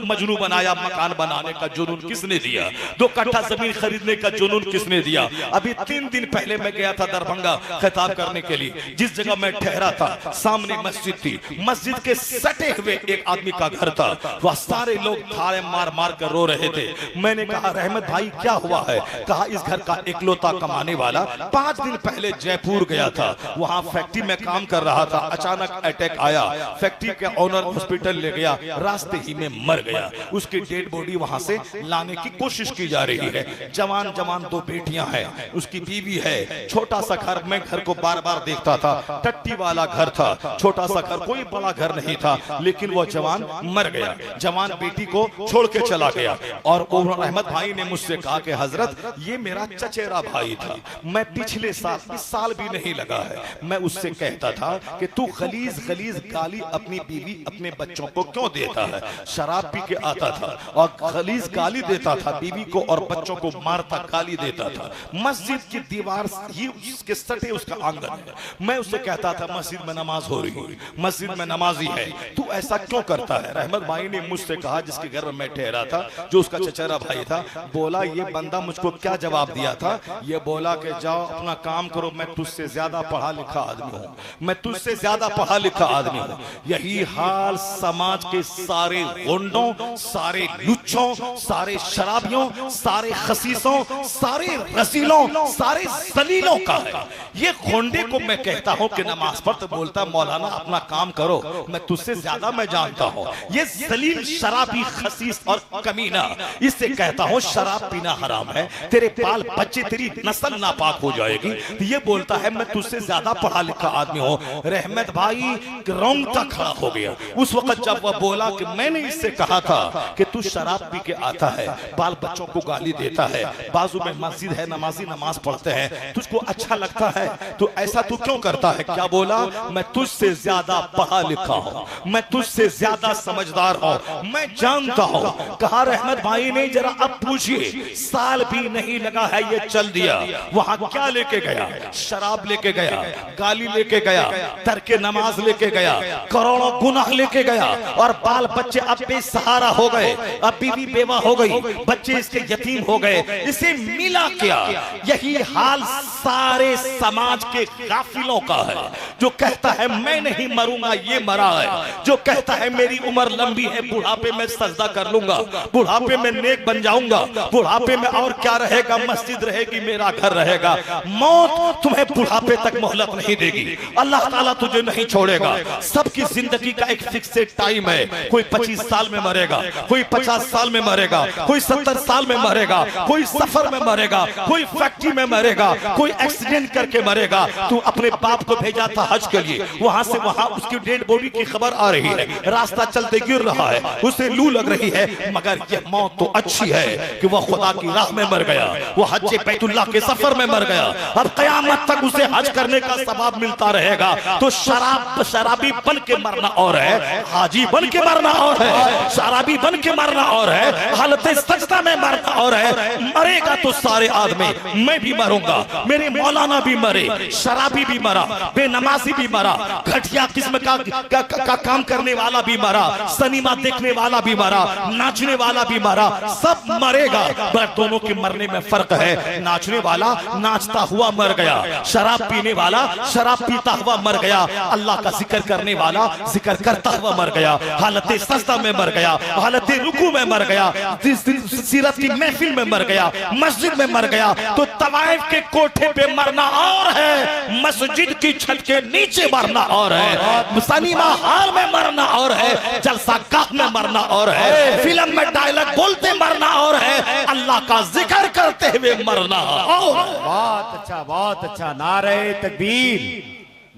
मजनू बनाया? मकान बनाने का जुनून किसने दिया? 2 कट्ठा जमीन खरीदने का जुनून किसने दिया? अभी 3 दिन पहले मैं गया था दरभंगा खिताब करने के लिए। जिस जगह मैं ठहरा था सामने मस्जिद थी। मस्जिद के सटे हुए एक आदमी का घर था। वह सारे लोग थारे मार मार कर रो रहे थे। मैंने कहा रहमत भाई क्या हुआ है? कहा इस घर का इकलौता कमाने वाला 5 दिन पहले जयपुर गया था, वहां फैक्ट्री में काम कर रहा था, अचानक अटैक आया, फैक्ट्री के ओनर हॉस्पिटल ले गया, रास्ते ही में मर गया। उसकी डेड बॉडी वहां से लाने की कोशिश की जा रही है। जवान जवान 2 बेटियां हैं, उसकी बीवी है, छोटा सा घर। मैं घर को बार बार देखता था, टट्टी वाला घर था, छोटा सा घर, कोई बड़ा घर नहीं था। लेकिन वो जवान मर गया, जवान बेटी को छोड़ के चला गया। और अहमद भाई ने मुझसे कहा कि हजरत ये मेरा चचेरा भाई था, मैं पिछले साल, इस साल भी नहीं लगा है, मैं उससे कहता था कि तू खलीज खलीज गाली अपनी बीवी अपने बच्चों को क्यों देता है? शराब पी के आता था और खलीज गाली देता था बीवी को और बच्चों को मारता, गाली देता था। मस्जिद की दीवार ही उसके सटे उसका आंगन है। मैं उससे कहता था मस्जिद में नमाज हो रही है, मस्जिद में नमाजी है, तू ऐसा क्यों करता है? रहमत भाई ने मुझसे कहा, जिसके घर में मैं ठहरा था, जो उसका चचेरा भाई था, बोला ये बंदा मुझको क्या जवाब दिया था? ये बोला कि जाओ अपना काम करो, मैं तुझसे ज्यादा पढ़ा लिखा आदमी हूँ, मैं तुझसे ज्यादा पढ़ा लिखा आदमी हूँ। यही हाल समाज के सारे गुंडों, सारे लुच्चों, सारे शराबियों, सारे खसीसों, सारे रसीलों, सारे जलीलों का है। ये गोंडे को मैं कहता हूँ कि नमाज पढ़ तो बोलता मौलाना अपना काम करो, मैं तुझसे ज्यादा मैं जानता हूँ। ये जलील शराबी खसीस और कमीना, इससे कहता हूँ शराब पीना हराम है, तेरे बाल बच्चे, तेरी नस्ल नापाक हो जाएगी। ये बोलता है मैं तुझसे ज्यादा पढ़ा लिखा आदमी हूँ। रहमत भाई रोंगटा खड़ा हो गया उस वक्त जब वह बोला कि मैंने इससे कहा था कि तू शराब पी के आता है, बाल बच्चों को गाली देता है, बाजू में मस्जिद है, नमाजी नमाज पढ़ते हैं, तुझको अच्छा लगता है, तो ऐसा तू क्यों करता है? क्या बोला? मैं तुझसे ज्यादा पढ़ा लिखा हूँ, मैं तुझसे ज्यादा समझदार हूँ, मैं जानता हूँ। कहा रहमत भाई ने जरा अब पूछिए, साल भी नहीं लगा है ये चल दिया। वहां क्या लेके गया? शराब लेके गया, गाली लेके गया, तर्के नमाज लेके गया, करोड़ों गुनाह लेके गया, और बाल बच्चे अब बेसहारा हो गए, अब बीवी बेवा हो गई, बच्चे इसके यतीम हो गए। इसे मिला क्या? यही हाल सारे समाज के गाफिलों का है। जो कहता है मैं नहीं मरूंगा ये मरा है, जो कहता है मेरी उम्र लंबी है, बुढ़ापे में सजदा कर लूंगा, बुढ़ापे में नेक बन जाऊंगा, बुढ़ापे में और क्या रहेगा, मस्जिद रहेगी, मेरा घर रहेगा। मौत तुम्हें बुढ़ापे तक मोहलत नहीं देगी, अल्लाह ताला तुझे नहीं छोड़ेगा। सबकी जिंदगी का एक फिक्सेड टाइम है, कोई 25 साल में मरेगा, कोई 50 साल में मरेगा, कोई 70 साल में मरेगा, कोई सफर में मरेगा, कोई फैक्ट्री में मरेगा, कोई एक्सीडेंट करके मरेगा। तू अपने बाप को भेजा था हज के लिए, वहां से वहां उसकी डेड बॉडी की खबर आ रही है, रास्ता चलते गिर रहा है, उसे लू लग रही है, मगर यह मौत तो अच्छी है कि वह खुदा की राह में मर गया, वह हज बैतुल्लाह के सफर में मर गया। अब कयामत तक उसे हज करने का सवाब मिलता रहेगा। तो शराबी बन के मरना और है, हाजी बन के मरना और है, शराबी बन के मरना और है, हालत सजदा में मरना और है। मरेगा तो सारे आदमी, मैं भी मरूंगा, मेरे मौलाना भी मरे, शराबी भी मरा, बेनमाजी भी मरा, घटिया किस्म का काम करने वाला भी मरा, सिनेमा देखने वाला भी मरा, नाचने वाला भी मरा, सब मरेगा। पर दोनों के मरने में फर्क है। नाचने वाला नाचता हुआ मर गया, शराब पीने वाला शराब पीता हुआ मर गया, अल्लाह का जिक्र करने वाला जिक्र करता हुआ मर गया, हालत सजदा में मर गया, हालत रुकू में मर गया, सीरत की महफिल में मर गया, मस्जिद में मर गया। तो तवाइफ के कोठे पे मरना और है, मस्जिद की छत के नीचे मरना और है, सिनेमा हॉल में मरना और है, जलसागाह में मरना और है, फिल्म में डायलॉग बोलते मरना और है, अल्लाह का जिक्र करते हुए मरना और। बहुत अच्छा, बहुत अच्छा। नारे तकबीर,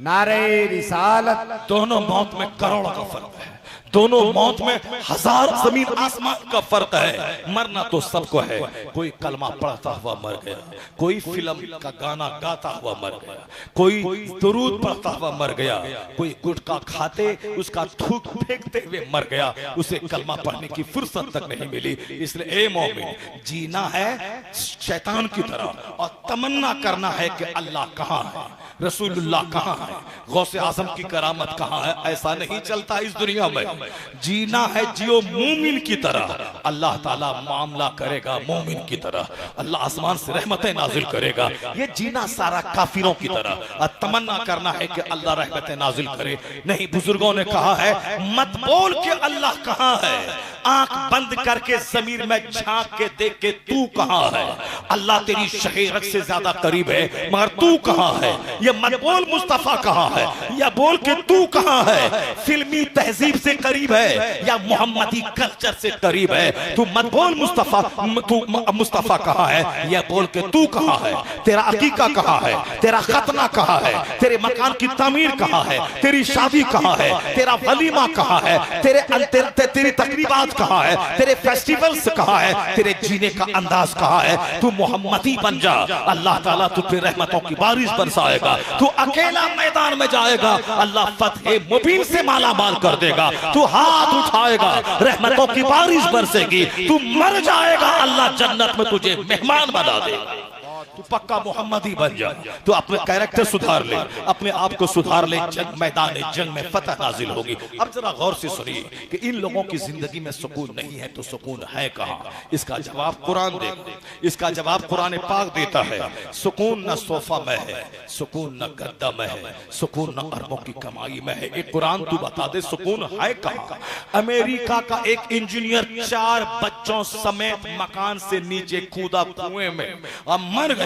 नारे रिसालत। दोनों मौत में करोड़ों का फर्क है, दोनों मौत में हजार जमीन आसमान का फर्क है। मरना तो सबको है, कोई कलमा पढ़ता हुआ मर गया, कोई फिल्म का गाना गाता हुआ मर गया, कोई दुरूद पढ़ता हुआ मर गया, कोई गुटखा खाते उसका थूक फेंकते हुए मर गया, उसे कलमा पढ़ने की फुर्सत तक नहीं मिली। इसलिए ए मोमिन, जीना है शैतान की तरह और तमन्ना करना है कि अल्लाह कहां है, रसूलुल्लाह कहां है, गौसे आजम की करामत कहां है। ऐसा नहीं चलता इस दुनिया में। जीना है जियो मोमिन की तरह, अल्लाह ताला मामला करेगा मोमिन की तरह, अल्लाह आसमान से रहमतें नाजिल करेगा। ये जीना सारा काफिरों की तरह और तमन्ना करना है कि अल्लाह रहमतें नाजिल करे। नहीं, बुजुर्गों ने कहा है मत बोल के अल्लाह कहां है, आंख बंद करके जमीर में झांक के देख के तू कहां है। अल्लाह तेरी शहीरत से ज्यादा करीब है, मगर तू कहां है। ये मत बोल मुस्तफा कहां है, या बोल के तू कहां है। फिल्मी तहजीब से करीब है या मोहम्मदी कल्चर से करीब है। तू मत बोल मुस्तफा, तू मुस्तफा कहां है, या बोल के तू कहां है। तेरा अकीका कहां है, तेरा खतना कहां है, तेरे मकान की तामीर कहां है, तेरी शादी कहां है, तेरा वलीमा कहां है, तेरी तकरीबात कहां है, तेरे फेस्टिवल्स कहां है, तेरे जीने का अंदाज कहां है। तू मोहम्मदी बन जा, अल्लाह ताला तुझ पे रहमतों की बारिश बरसाएगा। तू अकेला मैदान में जाएगा, अल्लाह फतह मुबीन से माला माल कर देगा। तू हाथ उठाएगा, रहमतों की बारिश बरसेगी। तू मर जाएगा, अल्लाह जन्नत में तुझे मेहमान बना देगा। तू पक्का मोहम्मदी बन जा, तू अपने कैरेक्टर सुधार ले, अपने आप को सुधार ले, मैदान जंग में फतह नाजिल होगी। अब जरा गौर से सुनिए कि इन लोगों की जिंदगी में सुकून नहीं है तो सुकून है कहां। इसका जवाब कुरान देगा, इसका जवाब कुरान पाक देता है। सुकून न सोफा में है, सुकून न गद्दा में है, सुकून न अरबों की कमाई में है। एक कुरान तू बता दे सुकून है कहां। अमेरिका का एक इंजीनियर 4 बच्चों समेत मकान से नीचे कूदा कुएं में और मर गया,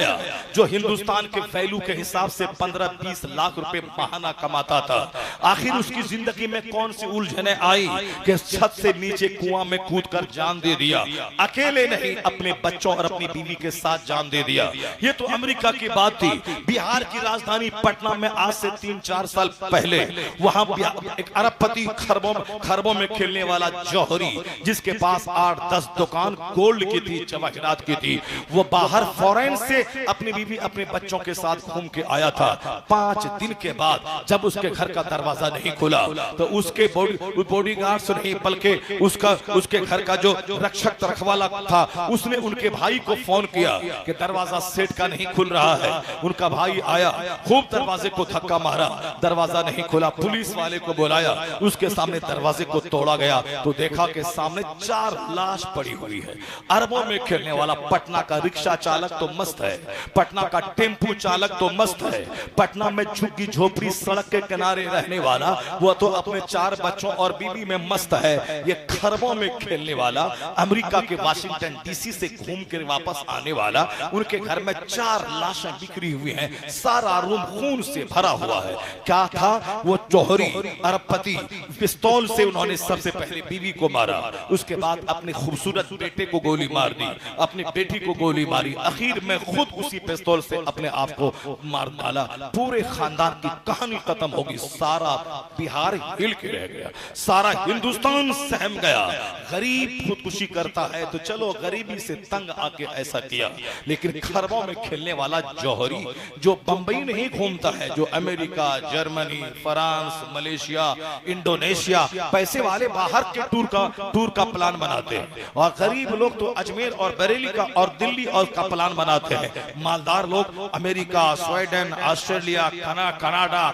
जो हिंदुस्तान के वैल्यू के हिसाब से 15-20 लाख रुपए माहाना कमाता था। आखिर उसकी जिंदगी में कौन सी उलझने आई कि छत से नीचे कुआं में कूदकर जान दे दिया। अकेले नहीं, अपने बच्चों और अपनी बीवी के साथ जान दे दिया। ये तो अमेरिका की बात थी। बिहार की राजधानी पटना में आज से 3-4 साल पहले वहां एक अरबपति खरबों में खेलने वाला जौहरी, जिसके पास 8-10 दुकान गोल्ड की थी, जवाहरात की थी, वो बाहर फॉरेन से अपनी बीवी अपने बच्चों के साथ घूम के आया था। 5 दिन के बाद जब उसके घर का दरवाजा नहीं खुला तो उसके बॉडीगार्ड्स नहीं बल्कि उसके घर का जो रक्षक रखवाला था, उसने उनके भाई को फोन किया कि दरवाजा सेठ का नहीं खुल रहा है। उनका भाई आया, खूब दरवाजे को धक्का मारा, दरवाजा नहीं खुला। पुलिस वाले को बुलाया, उसके सामने दरवाजे को तोड़ा गया तो देखा कि सामने 4 लाश पड़ी हुई है। अरबों में खेलने वाला पटना का रिक्शा चालक तो मस्त है, पटना का टेम्पू चालक तो मस्त है, पटना में झुग्गी झोपड़ी सड़क के किनारे रहने वाला वो तो अपने 4 बच्चों और बीवी में मस्त है। ये खरबों में खेलने वाला, अमेरिका के वाशिंगटन डीसी से घूम कर वापस आने वाला, उनके घर में 4 लाशें बिखरी हुई हैं, सारा रूम खून से भरा हुआ है। क्या था वो जौहरी अरबपति, पिस्तौल से उन्होंने सबसे पहले बीवी को मारा, उसके बाद अपने खूबसूरत बेटे को गोली मार दी, अपनी बेटी को गोली मारी, आखिर में खुद उसी पिस्तौल से अपने आप को मार डाला। पूरे खानदान की कहानी खत्म होगी। सारा बिहार हिल के रह गया, सारा हिंदुस्तान सहम गया। गरीब खुदकुशी करता है तो चलो गरीबी से तंग आके ऐसा किया, लेकिन खरबों में खेलने वाला जौहरी जो बंबई नहीं घूमता है, जो America, Germany, France, Malaysia, Indonesia, पैसे वाले बाहर के टूर का प्लान बनाते हैं और गरीब लोग तो अजमेर और बरेली का और दिल्ली और का प्लान बनाते हैं। मालदार लोग America, Sweden, Australia, Canada,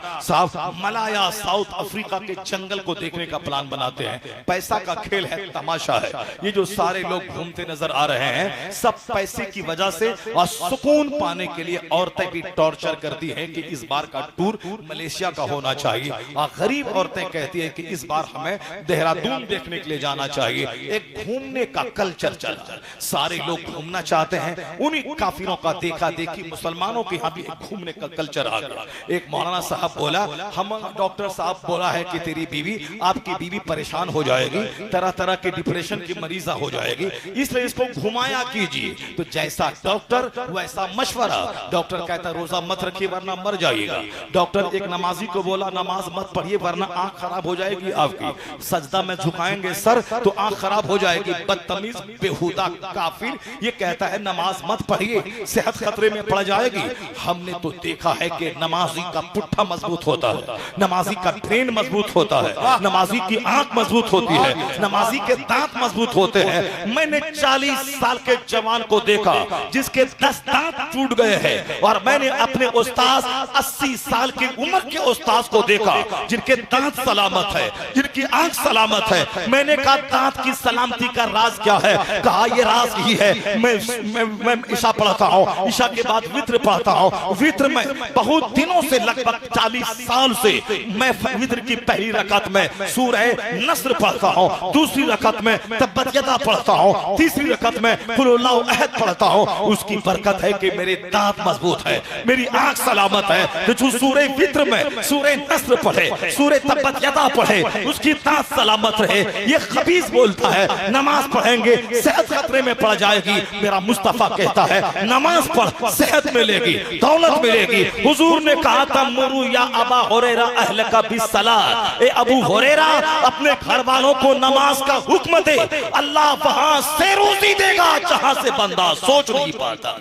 Malaya, south Africa के जंगल को देखने का प्लान बनाते हैं। पैसा का खेल है, तमाशा है। ये जो सारे लोग घूमते नजर आ रहे हैं, सब पैसे की वजह से और सुकून पाने के लिए औरतें भी टॉर्चर करती हैं कि इस बार का टूर मलेशिया का होना चाहिए, और गरीब औरतें कहती हैं कि इस बार हमें देहरादून देखने के लिए जाना चाहिए। एक घूमने का कल्चर चला, सारे लोग घूमना चाहते हैं। उन्हीं काफिरों का देखा देखी मुसलमानों के यहाँ भी घूमने का कल्चर आ गया। एक मौलाना साहब बोला, हम डॉक्टर साहब बोला है कि तेरी बीवी, आपकी बीवी परेशान हो जाएगी, तरह तरह के डिप्रेशन की मरीजा हो जाएगी, इसलिए इसको घुमाया कीजिए। तो जैसा डॉक्टर वैसा मशवरा। डॉक्टर कहता रोजा मत रखिए वरना मर जाइएगा। डॉक्टर एक नमाजी को बोला नमाज मत पढ़िए वरना आंख खराब हो जाएगी आपकी, सजदा में झुकाएंगे सर तो आंख खराब हो जाएगी। बदतमीज बेहुदा काफिर ये कहता है नमाज मत पढ़िए, सेहत खतरे में पड़ जाएगी। हमने तो देखा है कि नमाजी का पुट्ठा मजबूत होता है, नमाजी का ब्रेन मजबूत होता है, नमाजी की आंख मजबूत होती है, नमाजी के दांत मजबूत होते हैं। मैंने 40 साल के जवान को देखा जिसके 10 दांत टूट गए हैं, और मैंने अपने उस्ताद 80 साल की उम्र के उस्ताद को देखा जिनके दांत सलामत है, जिनकी आंख सलामत है। मैंने कहा दांत की सलामती का राज क्या है? कहा ये राज ही है, मैं ईशा पढ़ता हूँ, ईशा के बाद वित्र पढ़ता हूँ, वित्र में बहुत दिनों से लगभग 40 साल से मैं वित्र की पहली रकात में सूरह नस्र पढ़ता हूँ, दूसरी रकात में तब्बत यदा पढ़ता हूँ, तीसरी रकात में कुल हुवल्लाहु अहद पढ़ता हूँ। उसकी बरकत है कि मेरे दांत मजबूत है, मेरी आंख सलामत है। तो जो सूरह वित्र में सूरह नस्र पढ़े, सूरह तब्बत यदा पढ़े, उसकी दांत सलामत रहे। ये खबीस बोलता है नमाज पढ़ेंगे सेहत खतरे में पड़ जाएगी। मेरा मुस्तफा कहता है नमाज पढ़ सेहत मिलेगी, दौलत मिलेगी। हुजूर ने कहा था मुरू या अबा हुरैरा अहलका बिस्सलात, ए अबू हुरैरा अपने घर वालों को नमाज का हुक्म दे, अल्लाह वहां से रोजी देगा जहां से बंदा सोच नहीं पाता।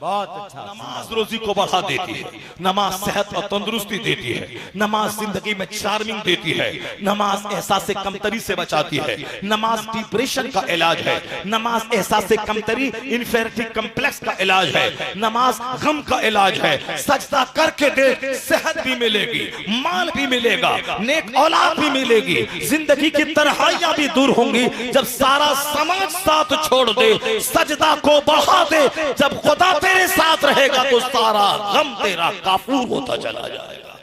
बहुत अच्छा। नमाज रोजी को बढ़ा देती है, नमाज सेहत और तंदुरुस्ती देती है, नमाज जिंदगी में चार्मिंग देती है, नमाज एहसास कमतरी से बचाती है, नमाज डिप्रेशन का इलाज है, नमाज एहसास कमतरी इन्फेरिटी कम्प्लेक्स का इलाज है, नमाज गम का इलाज है। सजदा करके दे सेहत भी मिलेगी, माल भी मिलेगा, नेक औलाद भी मिलेगी, जिंदगी की तन्हाइयां भी दूर होंगी। जब सारा समाज साथ छोड़ दे, सजदा को बढ़ा दे, जब खुदा तेरे साथ रहेगा तो सारा गम तेरा काफूर होता चला जाएगा,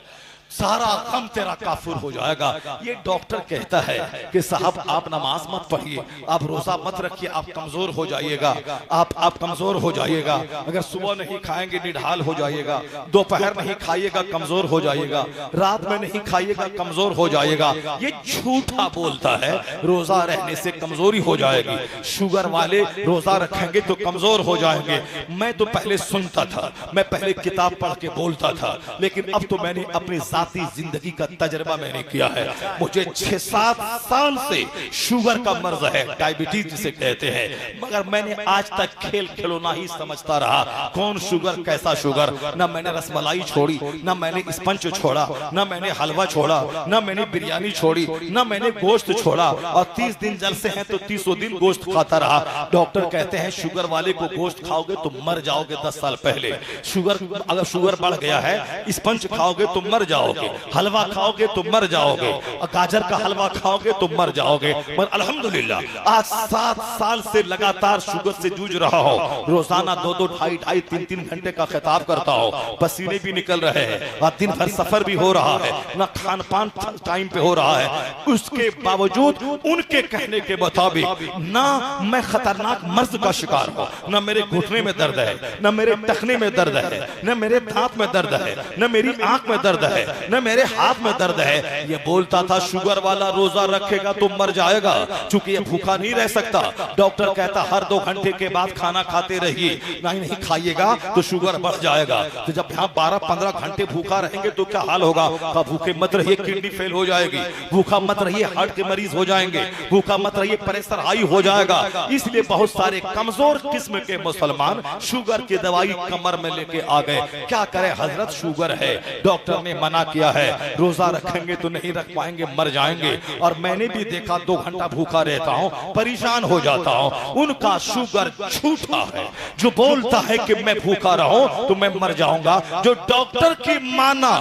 सारा गम तेरा काफूर हो जाएगा। ये डॉक्टर कहता है कि साहब आप नमाज मत पढ़िए, आप रोजा मत रखिए, आप कमजोर हो जाइएगा, आप कमजोर हो जाइएगा। अगर सुबह नहीं खाएंगे निढाल हो जाइएगा, दोपहर नहीं खाइएगा कमजोर हो जाइएगा, रात में नहीं खाइएगा कमजोर हो जाइएगा। ये झूठा बोलता है रोजा रहने से कमजोरी हो जाएगी, शुगर वाले रोजा रखेंगे तो कमजोर हो जाएंगे। मैं तो पहले सुनता था, मैं पहले किताब पढ़ के बोलता था, लेकिन अब तो मैंने अपनी जिंदगी का तजर्बा मैंने किया है। मुझे 6-7 साल से शुगर का मर्ज है, डायबिटीज जिसे कहते हैं, मगर मैंने आज तक खेल खिलौना ही समझता रहा। कौन शुगर, कैसा शुगर? ना मैंने रसमलाई छोड़ी, ना मैंने स्पंज छोड़ा, ना मैंने हलवा छोड़ा, ना मैंने बिरयानी छोड़ी, ना मैंने गोश्त छोड़ा। और 30 दिन जलसे हैं तो 30 दिन गोश्त खाता रहा। डॉक्टर कहते हैं शुगर वाले को गोश्त खाओगे तो मर जाओगे। 10 साल पहले अगर शुगर बढ़ गया है, स्पंज खाओगे तो मर जाओगे, हलवा खाओगे तो मर जाओगे, गाजर का हलवा खाओगे तो मर जाओगे। पर अल्हम्दुलिल्लाह आज 7 साल से लगातार शुगर से जूझ रहा हो। रोजाना 2-2, 2.5, 3-3 घंटे का खिताब करता हो, पसीने भी निकल रहे हैं और दिन भर सफर भी हो रहा है, ना खान पान टाइम पे हो रहा है। उसके बावजूद उनके कहने के मुताबिक ना मैं खतरनाक मर्ज का शिकार हूं, ना मेरे घुटने में दर्द है, ना मेरे टखने में दर्द है, ना मेरे दांत में दर्द है, ना मेरी आंख में दर्द है, न मेरे हाथ में दर्द है। ये बोलता था शुगर वाला रोजा रखेगा तो मर जाएगा, क्योंकि ये भूखा नहीं रह सकता। डॉक्टर कहता हर 2 घंटे के बाद खाना खाते रहिए, नहीं खाइएगा तो शुगर बढ़ जाएगा। तो जब यहाँ 12-15 घंटे भूखा रहेंगे तो क्या हाल होगा? भूखे मत रहिए, किडनी फेल हो जाएगी, भूखा मत रहिए, हार्ट के मरीज हो जाएंगे, भूखा मत रहिए, प्रेशर हाई हो जाएगा। इसलिए बहुत सारे कमजोर किस्म के मुसलमान शुगर की दवाई कमर में लेके आ गए। क्या करे हजरत, शुगर है, डॉक्टर ने मना किया है, रोजा रखेंगे तो नहीं रख पाएंगे, मर जाएंगे। और मैंने भी देखा 2 घंटा भूखा रहता हूं, परेशान हो जाता हूं। उनका शुगर झूठा है, जो बोलता है कि मैं भूखा रहूं तो मैं मर जाऊंगा। जो डॉक्टर की माना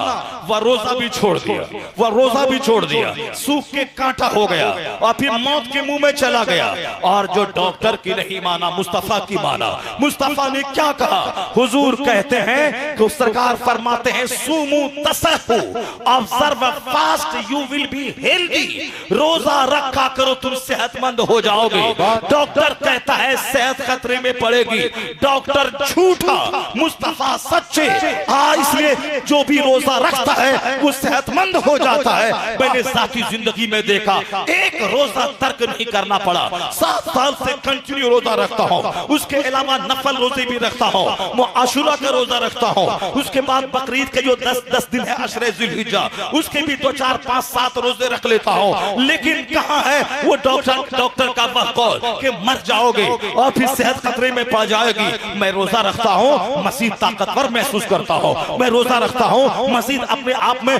वह रोजा भी छोड़ दिया, वह रोजा भी छोड़ दिया, सूख के कांटा हो गया और फिर मौत के मुंह में चला गया। और जो डॉक्टर की नहीं माना, मुस्तफा की माना। मुस्तफा ने क्या कहा? हुजूर कहते हैं कि सरकार फरमाते हैं सुमू तसहु रखो, observe fast you will be healthy. रोजा रखा करो तुम सेहतमंद हो जाओगे। डॉक्टर कहता है सेहत खतरे में पड़ेगी, डॉक्टर झूठा, मुस्तफा सच्चे। इसलिए जो भी रोजा रखता है वो सेहतमंद हो जाता है। मैंने साथी जिंदगी में देखा, एक रोजा तर्क नहीं करना पड़ा, 7 साल से कंटिन्यू रोजा रखता हूँ। उसके अलावा नफल रोजे भी रखता हूँ, मैं आशुरा का रोजा रखता हूँ। उसके बाद बकरीद के जो 10 दिन है अशरे ज़ुल्हिज्जा, उसके भी 2, 4, 5, 7 रोजे रख लेता हूँ। लेकिन कहाँ है वो डॉक्टर का वह कौल कि मर जाओगे और फिर सेहत खतरे में पड़ जाएगी। मैं रोजा रखता हूँ, मजीद ताकतवर महसूस करता हूँ। मैं रोजा रखता हूँ, मजीद अपने आप में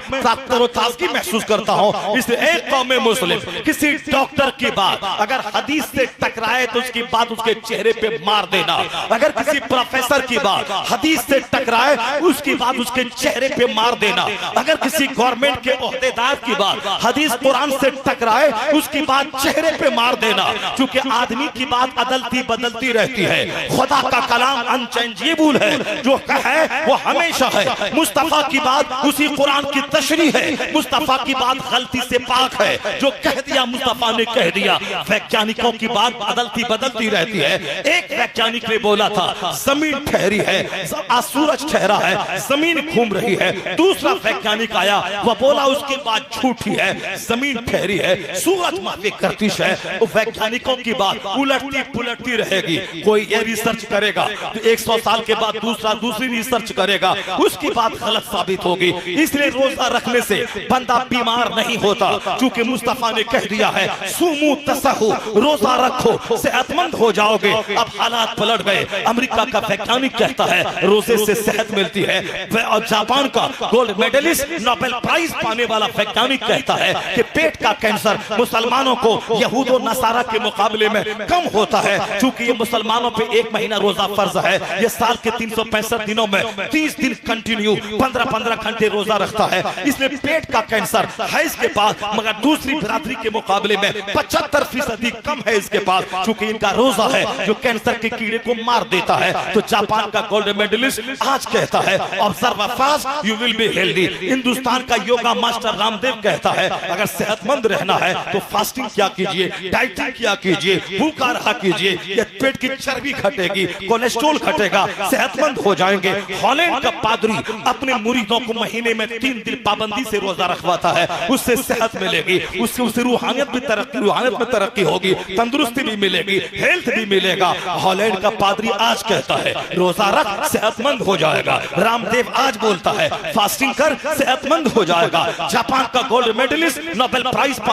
ताजगी महसूस करता हूँ। इसलिए एक कौम मुस्लिम किसी डॉक्टर की बात अगर हदीस से टकराए तो उसकी बात उसके चेहरे पे मार देना। अगर किसी प्रोफेसर की बात हदीस से टकराए उसकी बात उसके चेहरे पे मार देना। अगर किसी गवर्नमेंट के ओहदेदार की बात हदीस कुरान से टकराए उसकी बात चेहरे पे मार देना। क्योंकि आदमी की बात अदलती बदलती रहती है, खुदा का कलाम अनचेंजेबल है, जो कहे वो हमेशा है। मुस्तफा की बात उसी कुरान की तशरीह है, मुस्तफा की बात गलती से पाक है, जो कह दिया मुस्तफा ने कह दिया। वैज्ञानिकों की बात अदलती बदलती रहती है। एक वैज्ञानिक ने बोला था जमीन ठहरी है, सूरज ठहरा है, जमीन घूम रही है। दूसरा वैज्ञानिक आया, वह बोला उसकी बात झूठी है, जमीन ठहरी है, सूरज माफी गर्दिश है। वैज्ञानिकों की बात उलटती पुलटती रहेगी। कोई ये रिसर्च करेगा तो 100 साल के बाद दूसरी रिसर्च करेगा, उसकी बात गलत साबित होगी। इसलिए रोजा रखने से बंदा बीमार नहीं होता, क्योंकि मुस्तफा ने कह दिया है सुमू तसहु, रोजा रखो सेहतमंद हो जाओगे। अब हालात पलट गए। अमेरिका का वैज्ञानिक कहता है रोजे से सेहत मिलती है, और जापान का गोल्ड मेडलिस्ट नोबेल प्राइज पाने वाला वैज्ञानिक कहता है कि पेट का कैंसर मुसलमानों को यहूद और नसारा के मुकाबले में कम होता है, क्योंकि ये मुसलमानों पे 1 महीना रोजा फर्ज है। ये साल के 365 दिनों में 30 दिन कंटिन्यू 15-15 घंटे रोजा रखता है। इसलिए पेट का कैंसर है इसके पास, मगर दूसरी बिरादरी के मुकाबले में 75% कम है इसके पास, क्योंकि इनका रोजा है जो कैंसर के कीड़े को मार देता है। तो जापान का गोल्ड मेडलिस्ट आज कहता है observe fast you will be healthy. Hindustan का योगा मास्टर रामदेव कहता है अगर सेहतमंद रहना है तो फास्टिंग क्या कीजिए, डाइटिंग क्या कीजिए, भूखा रहा कीजिए, ये पेट की चर्बी घटेगी, कोलेस्ट्रॉल घटेगा, सेहतमंद हो जाएंगे। हॉलैंड का पादरी अपने मुरीदों को महीने में 3 दिन पाबंदी से रोजा रखवाता है, उससे सेहत मिलेगी, उससे रूहानियत में तरक्की होगी, तंदुरुस्ती भी मिलेगी, हेल्थ भी मिलेगा। हॉलैंड का पादरी आज कहता है रोजा रख सेहतमंद हो जाएगा। रामदेव आज बोलता है फास्टिंग कर सेहतमंद हो जाएगा। जापान का गोल्ड मेडलिस्ट नोबेल प्राइज